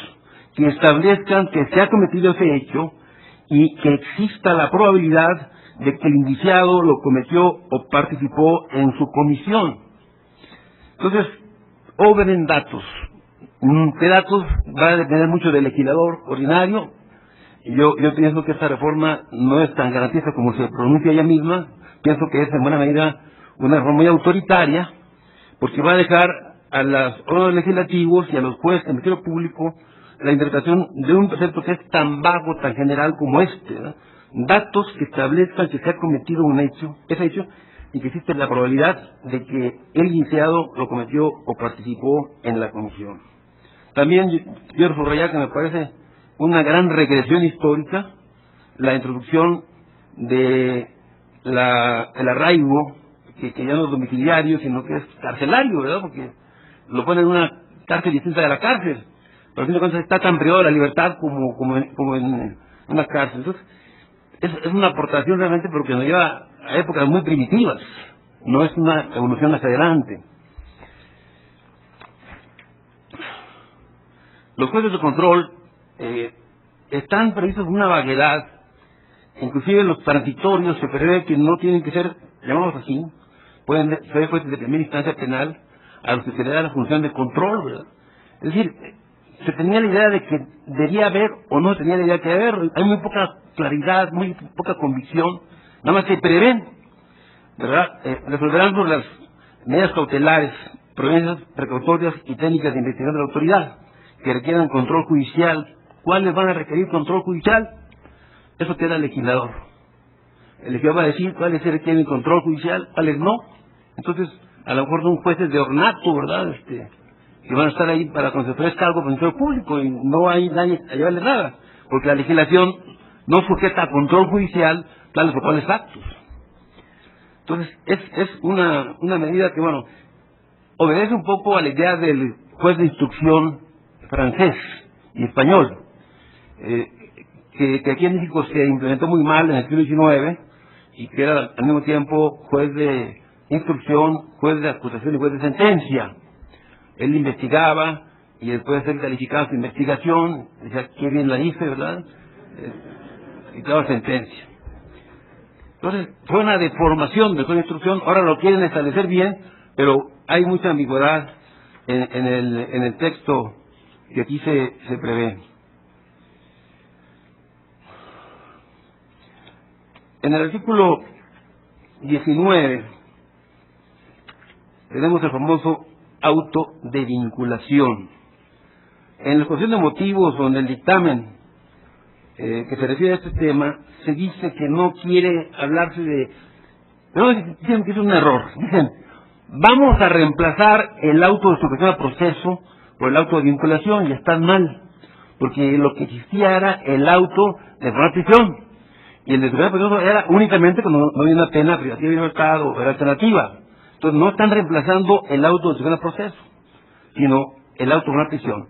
que establezcan que se ha cometido ese hecho y que exista la probabilidad de que el indiciado lo cometió o participó en su comisión. Entonces, obren datos. ¿Qué datos? Va a depender mucho del legislador ordinario. Yo pienso que esta reforma no es tan garantista como se pronuncia ella misma. Pienso que es en buena medida una reforma muy autoritaria, porque va a dejar a los órganos legislativos y a los jueces del Ministerio Público la interpretación de un precepto que es tan vago, tan general como este, ¿verdad? Datos que establezcan que se ha cometido ese hecho, y que existe la probabilidad de que el indiciado lo cometió o participó en la comisión. También quiero subrayar que me parece una gran regresión histórica la introducción de el arraigo, que ya no es domiciliario, sino que es carcelario, ¿verdad? Porque lo ponen en una cárcel distinta de la cárcel. Pero al fin de cuentas está tan privado de la libertad como en una cárcel. Entonces, es una aportación realmente, pero que nos lleva a épocas muy primitivas. No es una evolución hacia adelante. Los jueces de control están previstos con una vaguedad. Inclusive los transitorios se prevé que no tienen que ser, llamados así, pueden ser jueces de primera instancia penal a los que se le da la función de control, ¿verdad? Es decir, se tenía la idea de que debía haber o no se tenía la idea de que debía haber. Hay muy poca claridad, muy poca convicción, nada más se prevén, ¿verdad? Resolverán por las medidas cautelares, providencias precautorias y técnicas de investigación de la autoridad que requieran control judicial. ¿Cuáles van a requerir control judicial? Eso queda el legislador. El legislador va a decir cuáles se requieren control judicial, cuáles no. Entonces, a lo mejor son jueces de ornato, ¿verdad? Que van a estar ahí para cuando se ofrezca algo para el Ministerio Público y no hay nadie a llevarle nada, porque la legislación no sujeta a control judicial tales o cuales actos. Entonces, es una medida que, bueno, obedece un poco a la idea del juez de instrucción francés y español, que aquí en México se implementó muy mal en el siglo XIX y que era al mismo tiempo juez de instrucción, juez de acusación y juez de sentencia. Él investigaba y después de ser calificado su investigación, decía qué bien la hice, ¿verdad? Y daba sentencia. Entonces, fue una deformación de su instrucción. Ahora lo quieren establecer bien, pero hay mucha ambigüedad en el texto que aquí se prevé. En el artículo 19 tenemos el famoso auto de vinculación. En la exposición de motivos o en el dictamen que se refiere a este tema, se dice que no quiere hablarse de... No, dicen que es un error. Dicen, vamos a reemplazar el auto de sujeción a proceso por el auto de vinculación, y están mal, porque lo que existía era el auto de prisión, y el de sujeción a proceso era únicamente cuando no había una pena privativa de libertad o era alternativa. Entonces no están reemplazando el auto de sujeción a proceso, sino el auto de prisión.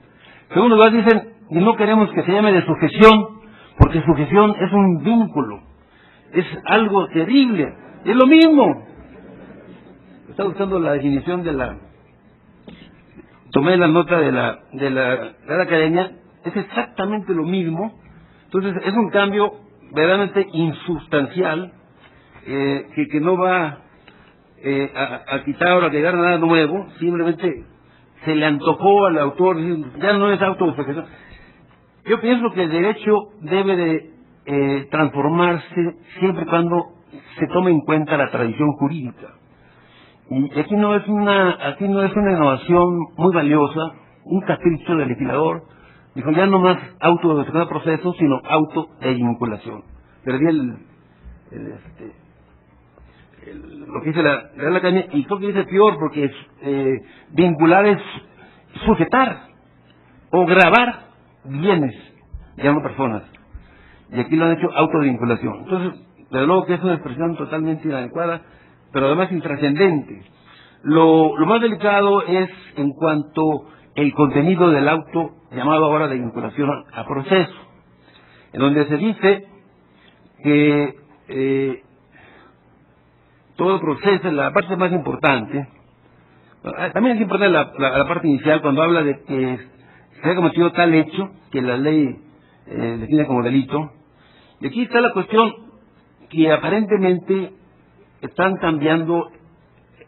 En segundo lugar, dicen, y no queremos que se llame de sujeción, porque sujeción es un vínculo, es algo terrible, es lo mismo. Estaba buscando la definición de la... Tomé la nota de la Real Academia, es exactamente lo mismo. Entonces es un cambio verdaderamente insustancial, que no va a quitar o a agregar nada nuevo, simplemente se le antojó al autor, ya no es autosujeción. Yo pienso que el derecho debe de transformarse siempre y cuando se tome en cuenta la tradición jurídica. Y aquí no es una innovación muy valiosa, un capricho del legislador. Dijo, ya no más auto de sujeción a proceso, sino auto de vinculación. Perdí lo que dice la Real Academia, y creo que dice peor, porque vincular es sujetar o grabar bienes de ambas personas, y aquí lo han hecho auto de vinculación. Entonces, desde luego que es una expresión totalmente inadecuada, pero además intrascendente. Lo más delicado es en cuanto el contenido del auto llamado ahora de vinculación a proceso, en donde se dice que todo el proceso, la parte más importante, también es importante la parte inicial, cuando habla de que se ha cometido tal hecho que la ley define como delito. Y aquí está la cuestión que aparentemente están cambiando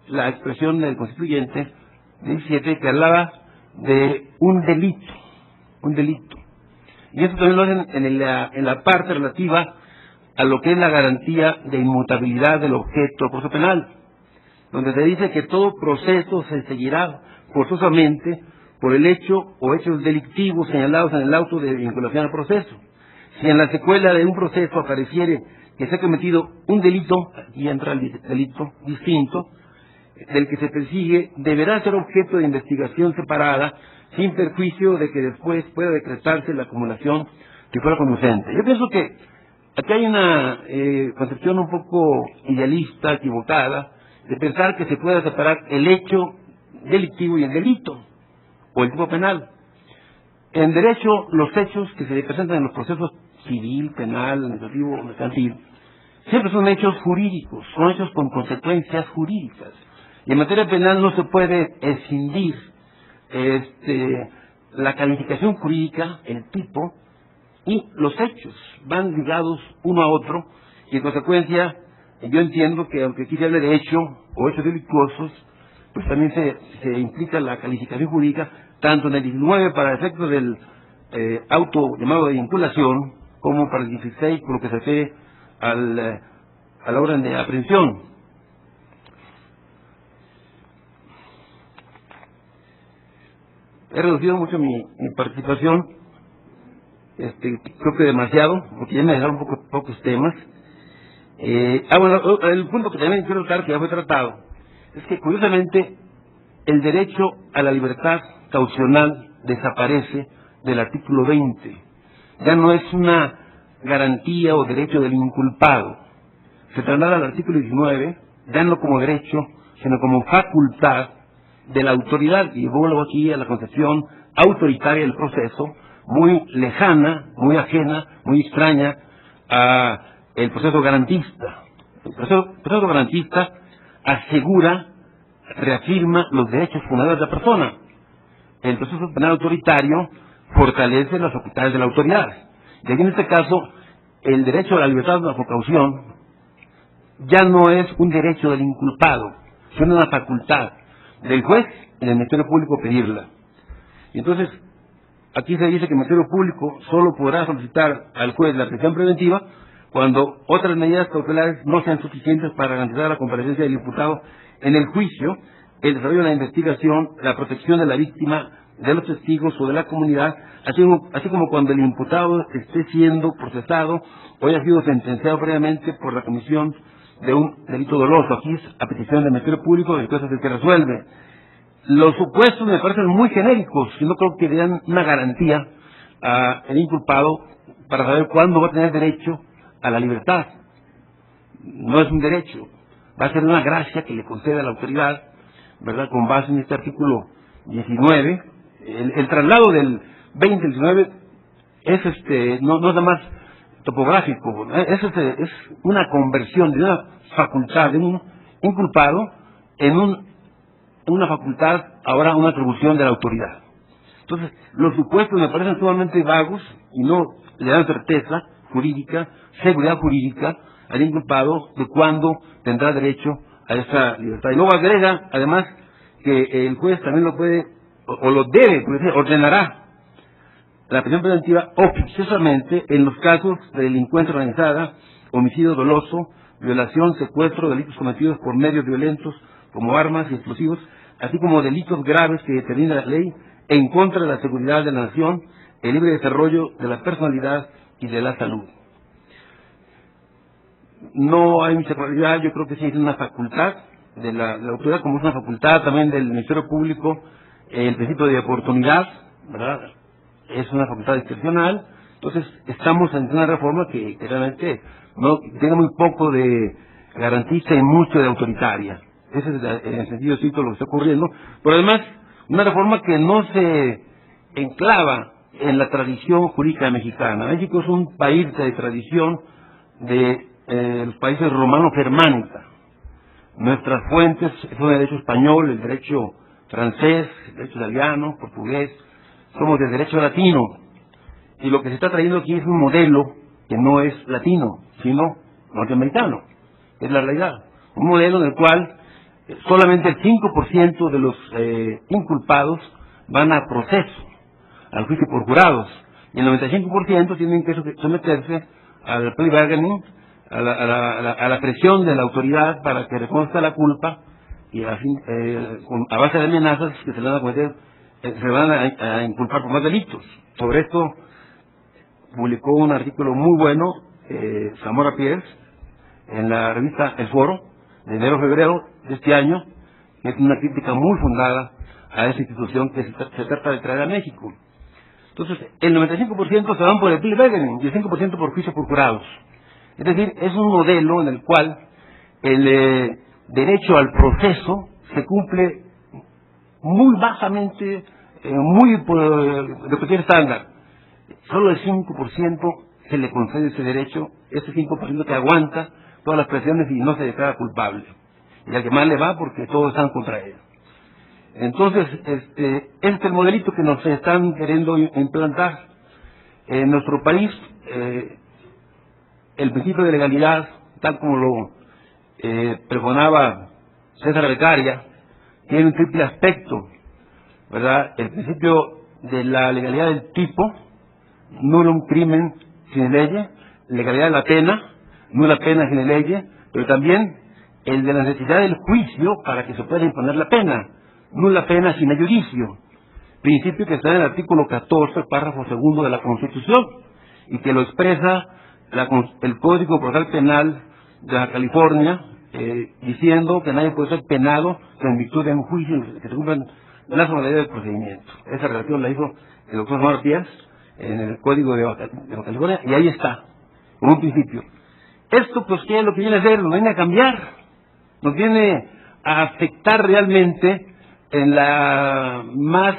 la expresión del constituyente 17, que hablaba de un delito. Y eso también lo hacen en la parte relativa a lo que es la garantía de inmutabilidad del objeto del proceso penal, donde se dice que todo proceso se seguirá forzosamente por el hecho o hechos delictivos señalados en el auto de vinculación al proceso. Si en la secuela de un proceso apareciere que se ha cometido un delito, aquí entra el delito distinto, del que se persigue, deberá ser objeto de investigación separada, sin perjuicio de que después pueda decretarse la acumulación que fuera conducente. Yo pienso que aquí hay una concepción un poco idealista, equivocada, de pensar que se pueda separar el hecho delictivo y el delito, o el tipo penal. En derecho, los hechos que se presentan en los procesos civil, penal, administrativo o mercantil, siempre son hechos jurídicos, son hechos con consecuencias jurídicas. Y en materia penal no se puede escindir la calificación jurídica, el tipo, y los hechos van ligados uno a otro, y en consecuencia yo entiendo que aunque aquí se hable de hecho o hechos delictuosos, pues también se implica la calificación jurídica, tanto en el 19 para efectos del auto llamado de vinculación, como para el 16 por lo que se refiere a la orden de aprehensión. He reducido mucho mi participación, creo que demasiado, porque ya me dejaron pocos temas. Bueno, el punto que también quiero tratar, que ya fue tratado, es que curiosamente el derecho a la libertad caucional desaparece del artículo 20. Ya no es una garantía o derecho del inculpado. Se traslada al artículo 19, ya no como derecho, sino como facultad de la autoridad, y vuelvo aquí a la concepción autoritaria del proceso, muy lejana, muy ajena, muy extraña a el proceso garantista. El proceso garantista asegura, reafirma los derechos fundamentales de la persona. El proceso penal autoritario fortalece las facultades de la autoridad. Y aquí en este caso, el derecho a la libertad bajo caución ya no es un derecho del inculpado, sino una facultad del juez y del Ministerio Público pedirla. Y entonces, aquí se dice que el Ministerio Público solo podrá solicitar al juez la prisión preventiva cuando otras medidas cautelares no sean suficientes para garantizar la comparecencia del imputado en el juicio el desarrollo de la investigación, la protección de la víctima, de los testigos o de la comunidad, así como cuando el imputado esté siendo procesado o haya sido sentenciado previamente por la comisión de un delito doloso. Aquí es a petición del Ministerio Público, el juez es el que resuelve. Los supuestos me parecen muy genéricos y no creo que le dan una garantía al inculpado para saber cuándo va a tener derecho a la libertad. No es un derecho, va a ser una gracia que le concede a la autoridad, ¿verdad?, con base en este artículo 19. El traslado del 20 al 19 es no es nada más topográfico, es una conversión de una facultad de un inculpado en una facultad, ahora una atribución de la autoridad. Entonces, los supuestos me parecen sumamente vagos y no le dan certeza jurídica, seguridad jurídica al inculpado de cuándo tendrá derecho a esa libertad. Y luego agrega, además, que el juez también lo puede, o lo debe, ordenará la prisión preventiva oficiosamente en los casos de delincuencia organizada, homicidio doloso, violación, secuestro, delitos cometidos por medios violentos como armas y explosivos, así como delitos graves que determina la ley en contra de la seguridad de la nación, el libre desarrollo de la personalidad y de la salud. No hay mucha claridad, yo creo que sí es una facultad de la autoridad, como es una facultad también del Ministerio Público, el principio de oportunidad, ¿verdad?, es una facultad discrecional. Entonces estamos ante una reforma que realmente no tiene muy poco de garantista y mucho de autoritaria. Ese es en el sentido estricto lo que está ocurriendo, pero además una reforma que no se enclava en la tradición jurídica mexicana. México es un país de tradición de los países romano-germánica. Nuestras fuentes son el derecho español, el derecho francés, el derecho italiano, portugués, somos del derecho latino, y lo que se está trayendo aquí es un modelo que no es latino, sino norteamericano, es la realidad. Un modelo en el cual solamente el 5% de los inculpados van a proceso, al juicio por jurados, y el 95% tienen que someterse al plea bargaining, a la presión de la autoridad para que reconozca la culpa, y así, a base de amenazas que se le van a cometer, se van a inculpar por más delitos. Sobre esto publicó un artículo muy bueno Zamora Pérez en la revista El Foro de enero-febrero de este año, que es una crítica muy fundada a esa institución que se trata de traer a México. Entonces, el 95% se van por el plea bargaining y el 5% por juicio por jurados. Es decir, es un modelo en el cual el derecho al proceso se cumple muy bajamente, muy de cualquier estándar. Solo el 5% se le concede ese derecho, ese 5% que aguanta todas las presiones y no se declara culpable. Y al que más le va porque todos están contra él. Entonces, este es el modelito que nos están queriendo implantar. En nuestro país, el principio de legalidad, tal como lo pregonaba César Beccaria, tiene un triple aspecto, ¿verdad? El principio de la legalidad del tipo, nullum crimen sine lege, legalidad de la pena, nula pena sine lege, pero también el de la necesidad del juicio para que se pueda imponer la pena, nula pena sine judicio, principio que está en el artículo 14, párrafo segundo de la Constitución, y que lo expresa el Código Procesal Penal de la California, diciendo que nadie puede ser penado en virtud de un juicio que se cumplan las modalidades del procedimiento. Esa relación la hizo el doctor Zamora Pérez en el Código de California, y ahí está, como un principio. Esto, pues, ¿qué es lo que viene a hacer? Nos viene a cambiar, nos viene a afectar realmente en la más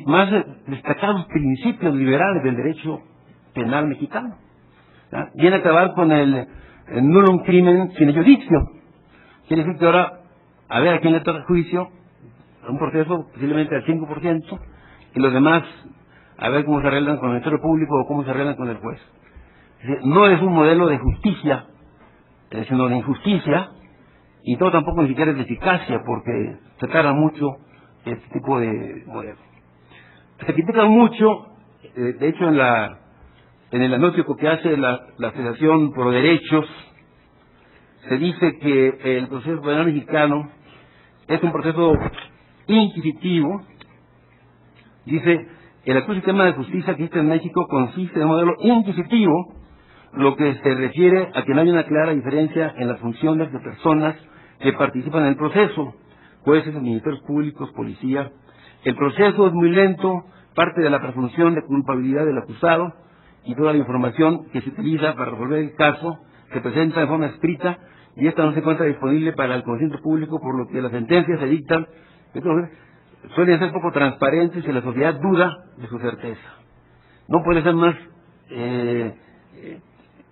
más destacados principios liberales del derecho penal mexicano. ¿Ya? Viene a acabar con el nullum crimen sine judicio. Quiere decir que ahora, a ver a quién le toca juicio, un proceso posiblemente al 5%, y los demás a ver cómo se arreglan con el Ministerio Público o cómo se arreglan con el juez. Es decir, no es un modelo de justicia, sino de injusticia, y todo tampoco ni siquiera es de eficacia, porque se tarda mucho este tipo de modelos. Se critican mucho, de hecho en el anuncio que hace la Asociación Pro Derechos, se dice que el proceso penal mexicano es un proceso inquisitivo. Dice, el actual sistema de justicia que existe en México consiste en un modelo inquisitivo, lo que se refiere a que no hay una clara diferencia en las funciones de personas que participan en el proceso, jueces, ministerios públicos, policía. El proceso es muy lento, parte de la presunción de culpabilidad del acusado y toda la información que se utiliza para resolver el caso se presenta de forma escrita y esta no se encuentra disponible para el conocimiento público, por lo que las sentencias se dictan suelen ser poco transparentes y la sociedad duda de su certeza. No puede ser más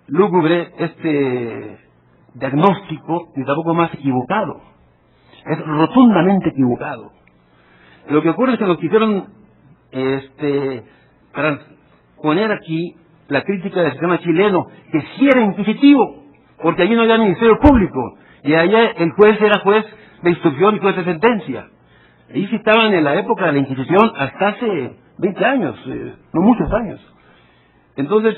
lúgubre este diagnóstico ni tampoco más equivocado. Es rotundamente equivocado. Lo que ocurre es que nos quisieron transponer aquí la crítica del sistema chileno, que sí era inquisitivo, porque allí no había ministerio público, y allá el juez era juez de instrucción y juez de sentencia. Ahí sí estaban en la época de la Inquisición hasta hace 20 años, no muchos años. Entonces,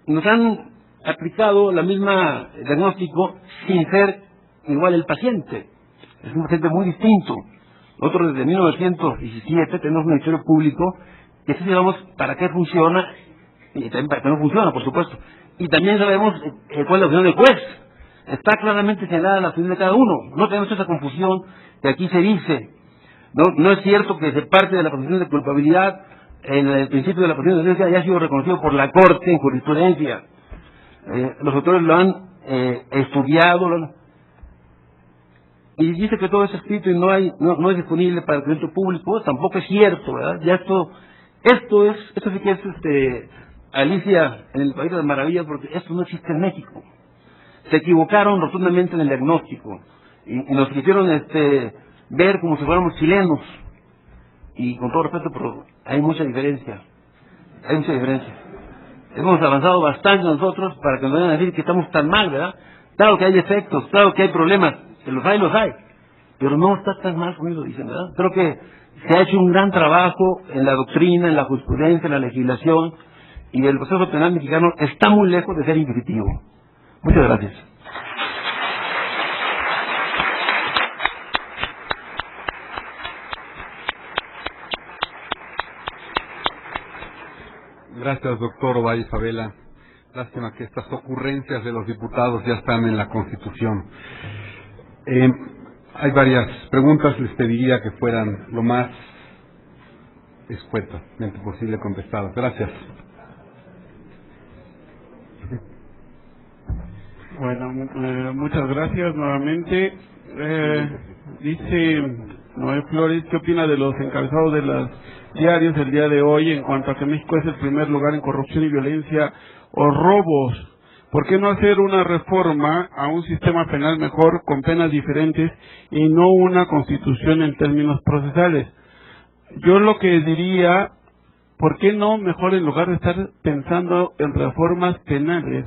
nos han aplicado la misma diagnóstico sin ser igual el paciente. Es un paciente muy distinto. Nosotros desde 1917 tenemos un ministerio público que sí sabemos para qué funciona y también para qué no funciona, por supuesto. Y también sabemos cuál es la opinión del juez. Está claramente señalada la opinión de cada uno. No tenemos esa confusión que aquí se dice. No es cierto que se parte de la presunción de culpabilidad en el principio de la presunción de inocencia haya sido reconocido por la Corte en jurisprudencia. Los autores lo han estudiado y dice que todo es escrito y no es disponible para el conocimiento público. Tampoco es cierto, ¿verdad? Ya esto sí que es Alicia en el País de las Maravillas, porque esto no existe en México. Se equivocaron rotundamente en el diagnóstico y nos quisieron ver como si fuéramos chilenos, y con todo respeto, pero hay mucha diferencia. Hemos avanzado bastante nosotros para que nos vayan a decir que estamos tan mal, ¿verdad? Claro que hay defectos, claro que hay problemas, que los hay, pero no está tan mal como ellos dicen, ¿verdad? Creo que se ha hecho un gran trabajo en la doctrina, en la jurisprudencia, en la legislación, y el proceso penal mexicano está muy lejos de ser inquisitivo. Muchas gracias. Gracias, doctor Ovalle Favela. Lástima que estas ocurrencias de los diputados ya están en la Constitución. Hay varias preguntas, les pediría que fueran lo más escuetamente posible contestadas. Gracias. Bueno, muchas gracias nuevamente. Dice Noé Flores, ¿qué opina de los encabezados de los diarios el día de hoy en cuanto a que México es el primer lugar en corrupción y violencia o robos? ¿Por qué no hacer una reforma a un sistema penal mejor con penas diferentes y no una constitución en términos procesales? Yo lo que diría, ¿por qué no mejor en lugar de estar pensando en reformas penales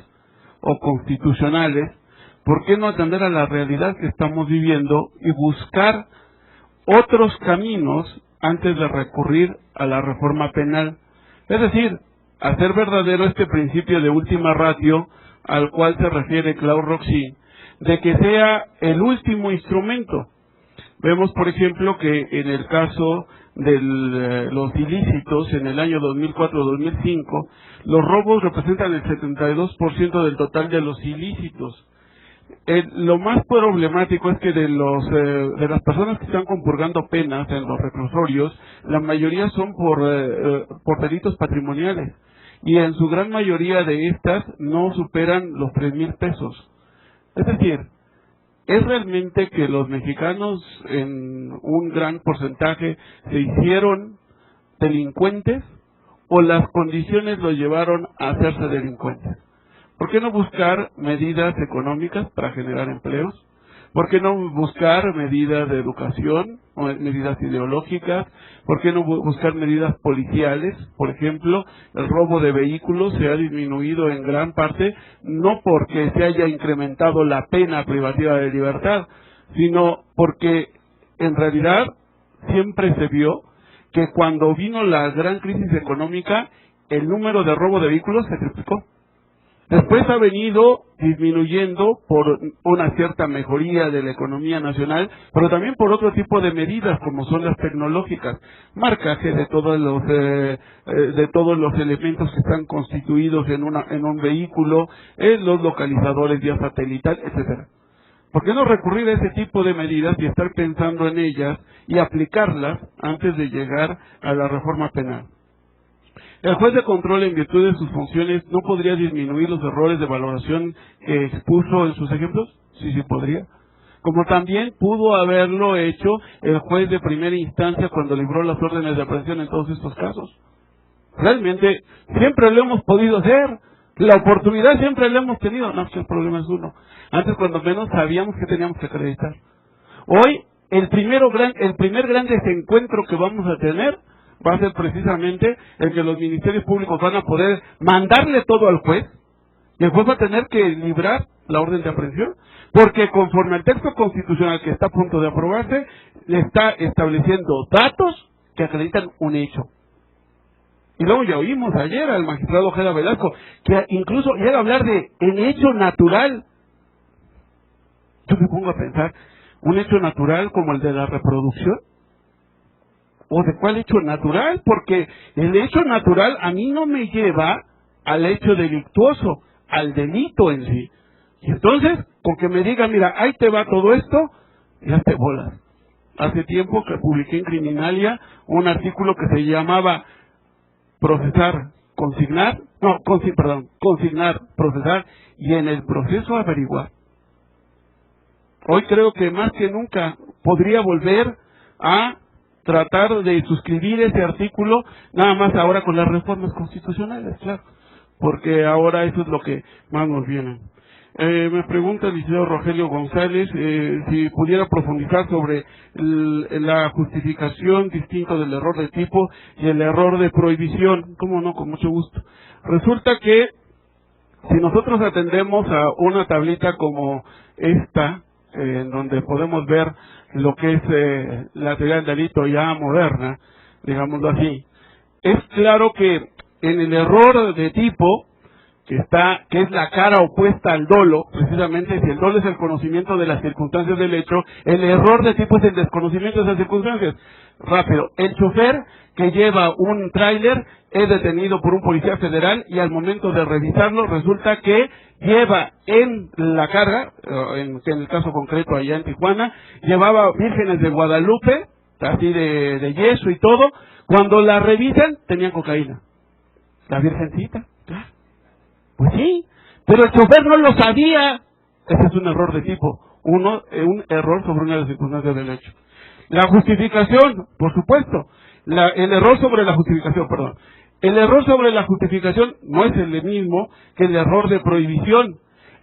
o constitucionales, por qué no atender a la realidad que estamos viviendo y buscar otros caminos antes de recurrir a la reforma penal? Es decir, hacer verdadero este principio de última ratio al cual se refiere Claude Roxy, de que sea el último instrumento. Vemos, por ejemplo, que en el caso de los ilícitos en el año 2004-2005, los robos representan el 72% del total de los ilícitos. Lo más problemático es que de las personas que están compurgando penas en los reclusorios, la mayoría son por delitos patrimoniales, y en su gran mayoría de estas no superan los 3,000 pesos. Es decir, ¿es realmente que los mexicanos en un gran porcentaje se hicieron delincuentes o las condiciones los llevaron a hacerse delincuentes? ¿Por qué no buscar medidas económicas para generar empleos? ¿Por qué no buscar medidas de educación o medidas ideológicas? ¿Por qué no buscar medidas policiales? Por ejemplo, el robo de vehículos se ha disminuido en gran parte, no porque se haya incrementado la pena privativa de libertad, sino porque en realidad siempre se vio que cuando vino la gran crisis económica, el número de robo de vehículos se triplicó. Después ha venido disminuyendo por una cierta mejoría de la economía nacional, pero también por otro tipo de medidas como son las tecnológicas, marcaje de todos los elementos que están constituidos en un vehículo, los localizadores vía satelital, etcétera. ¿Por qué no recurrir a ese tipo de medidas y estar pensando en ellas y aplicarlas antes de llegar a la reforma penal? El juez de control, en virtud de sus funciones, ¿no podría disminuir los errores de valoración que expuso en sus ejemplos? Sí, sí podría. Como también pudo haberlo hecho el juez de primera instancia cuando libró las órdenes de aprehensión en todos estos casos. Realmente, siempre lo hemos podido hacer. La oportunidad siempre la hemos tenido. No, el problema es uno. Antes, cuando menos, sabíamos que teníamos que acreditar. Hoy, el primer gran desencuentro que vamos a tener va a ser precisamente el que los ministerios públicos van a poder mandarle todo al juez, y el juez va a tener que librar la orden de aprehensión, porque conforme al texto constitucional que está a punto de aprobarse, le está estableciendo datos que acreditan un hecho. Y luego ya oímos ayer al magistrado Ojeda Velasco, que incluso llega a hablar de el hecho natural. Yo me pongo a pensar, ¿un hecho natural como el de la reproducción? ¿O de cuál hecho natural? Porque el hecho natural a mí no me lleva al hecho delictuoso, al delito en sí. Y entonces, con que me diga, mira, ahí te va todo esto, ya te bolas. Hace tiempo que publiqué en Criminalia un artículo que se llamaba consignar, procesar y en el proceso averiguar. Hoy creo que más que nunca podría volver a tratar de suscribir ese artículo, nada más ahora con las reformas constitucionales, claro, porque ahora eso es lo que más nos viene. Me pregunta el licenciado Rogelio González si pudiera profundizar sobre la justificación distinta del error de tipo y el error de prohibición. ¿Cómo no? Con mucho gusto. Resulta que si nosotros atendemos a una tablita como esta, en donde podemos ver lo que es la teoría del delito ya moderna, digámoslo así, es claro que en el error de tipo, que es la cara opuesta al dolo, precisamente si el dolo es el conocimiento de las circunstancias del hecho, el error de tipo es el desconocimiento de esas circunstancias. Rápido, el chofer que lleva un tráiler es detenido por un policía federal y al momento de revisarlo resulta que lleva en la carga, en el caso concreto allá en Tijuana, llevaba vírgenes de Guadalupe, así de yeso y todo. Cuando la revisan tenían cocaína. La virgencita, claro. Pues sí, pero el chofer no lo sabía. Ese es un error de tipo, un error sobre una de las circunstancias del hecho. La justificación, por supuesto, el error sobre la justificación, perdón. El error sobre la justificación no es el mismo que el error de prohibición.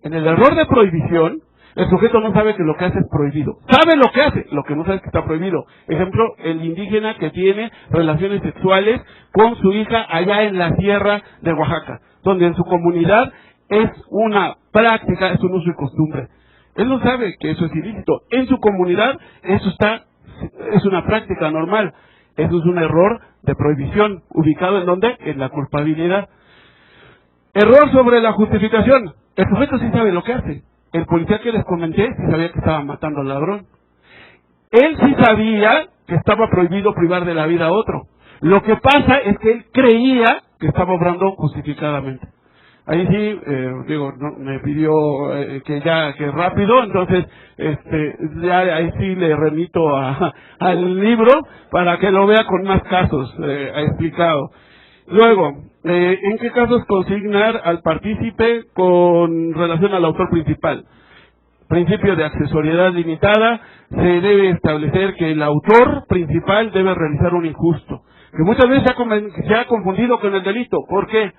En el error de prohibición, el sujeto no sabe que lo que hace es prohibido. Sabe lo que hace, lo que no sabe es que está prohibido. Ejemplo, el indígena que tiene relaciones sexuales con su hija allá en la sierra de Oaxaca, donde en su comunidad es una práctica, es un uso y costumbre. Él no sabe que eso es ilícito. En su comunidad eso es una práctica normal. Eso es un error de prohibición, ubicado en ¿dónde? En la culpabilidad. Error sobre la justificación. El sujeto sí sabe lo que hace. El policía que les comenté sí sabía que estaba matando al ladrón. Él sí sabía que estaba prohibido privar de la vida a otro. Lo que pasa es que él creía que estaba obrando justificadamente. Ahí sí, me pidió que rápido, entonces ya ahí sí le remito al libro para que lo vea con más casos explicado. Luego, ¿en qué casos consignar al partícipe con relación al autor principal? Principio de accesoriedad limitada, se debe establecer que el autor principal debe realizar un injusto, que muchas veces se ha confundido con el delito. ¿Por qué?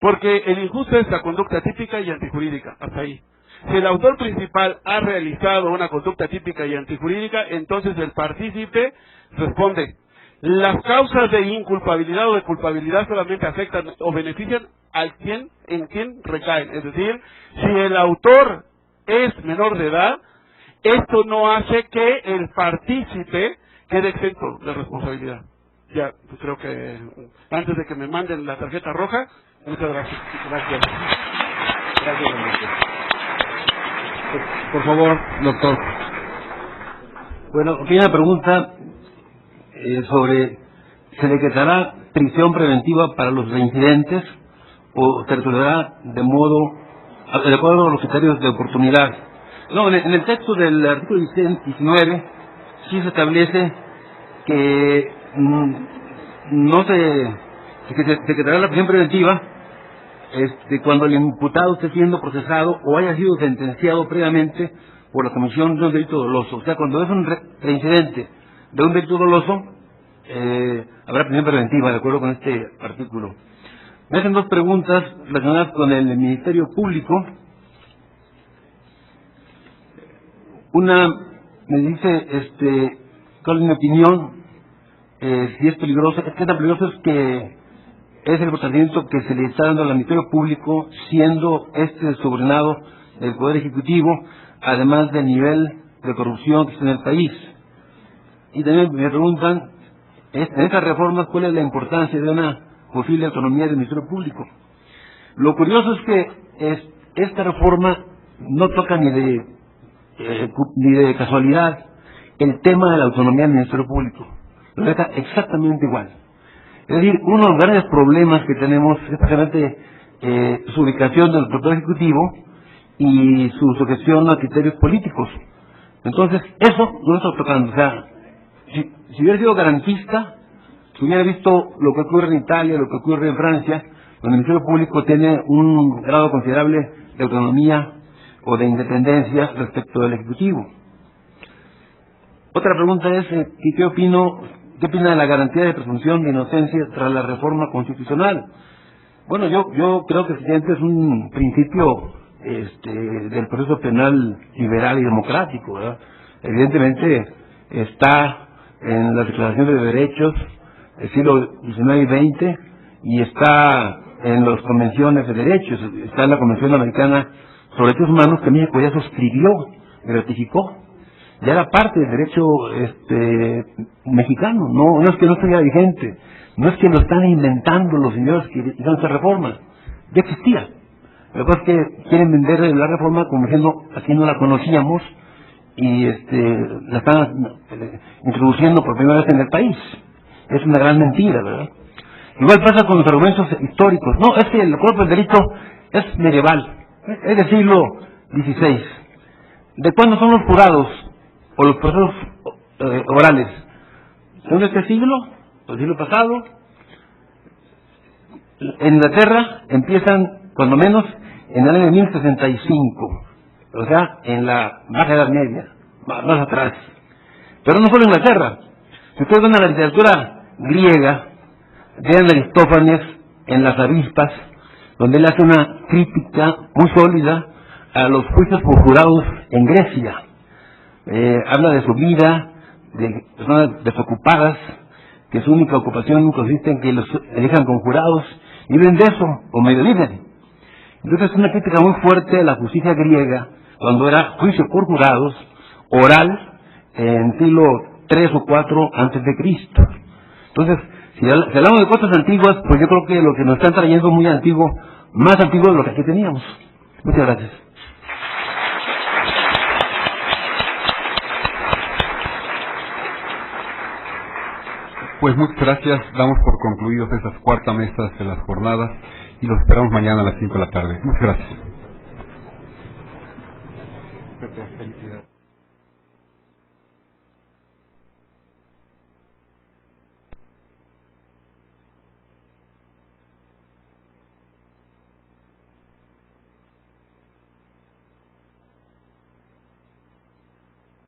Porque el injusto es la conducta típica y antijurídica, hasta ahí. Si el autor principal ha realizado una conducta típica y antijurídica, entonces el partícipe responde. Las causas de inculpabilidad o de culpabilidad solamente afectan o benefician en quien recaen. Es decir, si el autor es menor de edad, esto no hace que el partícipe quede exento de responsabilidad. Ya, pues creo que antes de que me manden la tarjeta roja, muchas gracias. Gracias, Enrique. Por favor, doctor. Bueno, primera pregunta sobre, ¿se decretará prisión preventiva para los reincidentes o se resolverá de acuerdo a los criterios de oportunidad? No, en el texto del artículo 19 sí se establece que se decretará la prisión preventiva cuando el imputado esté siendo procesado o haya sido sentenciado previamente por la comisión de un delito doloso. O sea, cuando es un reincidente de un delito doloso, habrá prisión preventiva, de acuerdo con este artículo. Me hacen dos preguntas relacionadas con el Ministerio Público. Una me dice, ¿cuál es mi opinión? Si es peligroso. Es que tan peligroso es que es el procedimiento que se le está dando al Ministerio Público, siendo subordinado del Poder Ejecutivo, además del nivel de corrupción que está en el país. Y también me preguntan, en estas reformas, ¿cuál es la importancia de una posible autonomía del Ministerio Público? Lo curioso es que esta reforma no toca ni de casualidad el tema de la autonomía del Ministerio Público. Lo deja exactamente igual. Es decir, uno de los grandes problemas que tenemos es precisamente su ubicación del Poder Ejecutivo y su sujeción a criterios políticos. Entonces, eso no lo está tocando. O sea, si hubiera sido garantista, si hubiera visto lo que ocurre en Italia, lo que ocurre en Francia, donde el Ministerio Público tiene un grado considerable de autonomía o de independencia respecto del Ejecutivo. Otra pregunta es, ¿qué opina de la garantía de presunción de inocencia tras la reforma constitucional? Bueno, yo creo que es un principio del proceso penal liberal y democrático, ¿verdad? Evidentemente está en las declaraciones de derechos del siglo XIX y XX y está en las convenciones de derechos, está en la Convención Americana sobre Derechos Humanos que México ya suscribió y ratificó. Ya era parte del derecho mexicano, no es que no estuviera vigente, no es que lo están inventando los señores que hicieron esta reforma, ya existía. Lo que pasa es que quieren vender la reforma como diciendo, aquí no la conocíamos y la están introduciendo por primera vez en el país. Es una gran mentira, ¿verdad? Igual pasa con los argumentos históricos. No, es que el cuerpo del delito es medieval, es del siglo XVI. ¿De cuándo son los jurados o los procesos orales? ¿Son de este siglo? ¿Del siglo pasado? En Inglaterra empiezan, cuando menos, en el año 1065, o sea, en la Baja Edad Media, más atrás. Pero no solo en Inglaterra. Si ustedes ven a la literatura griega, vean a Aristófanes en Las Avispas, donde él hace una crítica muy sólida a los juicios por jurados en Grecia. Habla de su vida, de personas desocupadas, que su única ocupación consiste en que los elijan con jurados, y viven de eso, o medio viven. Entonces es una crítica muy fuerte a la justicia griega, cuando era juicio por jurados, oral, en siglo 3 o 4 antes de Cristo. Entonces, si hablamos de cosas antiguas, pues yo creo que lo que nos están trayendo es muy antiguo, más antiguo de lo que aquí teníamos. Muchas gracias. Pues muchas gracias, damos por concluidos esas cuarta mesas de las jornadas y los esperamos mañana a las 5 de la tarde. Muchas gracias. Felicidades.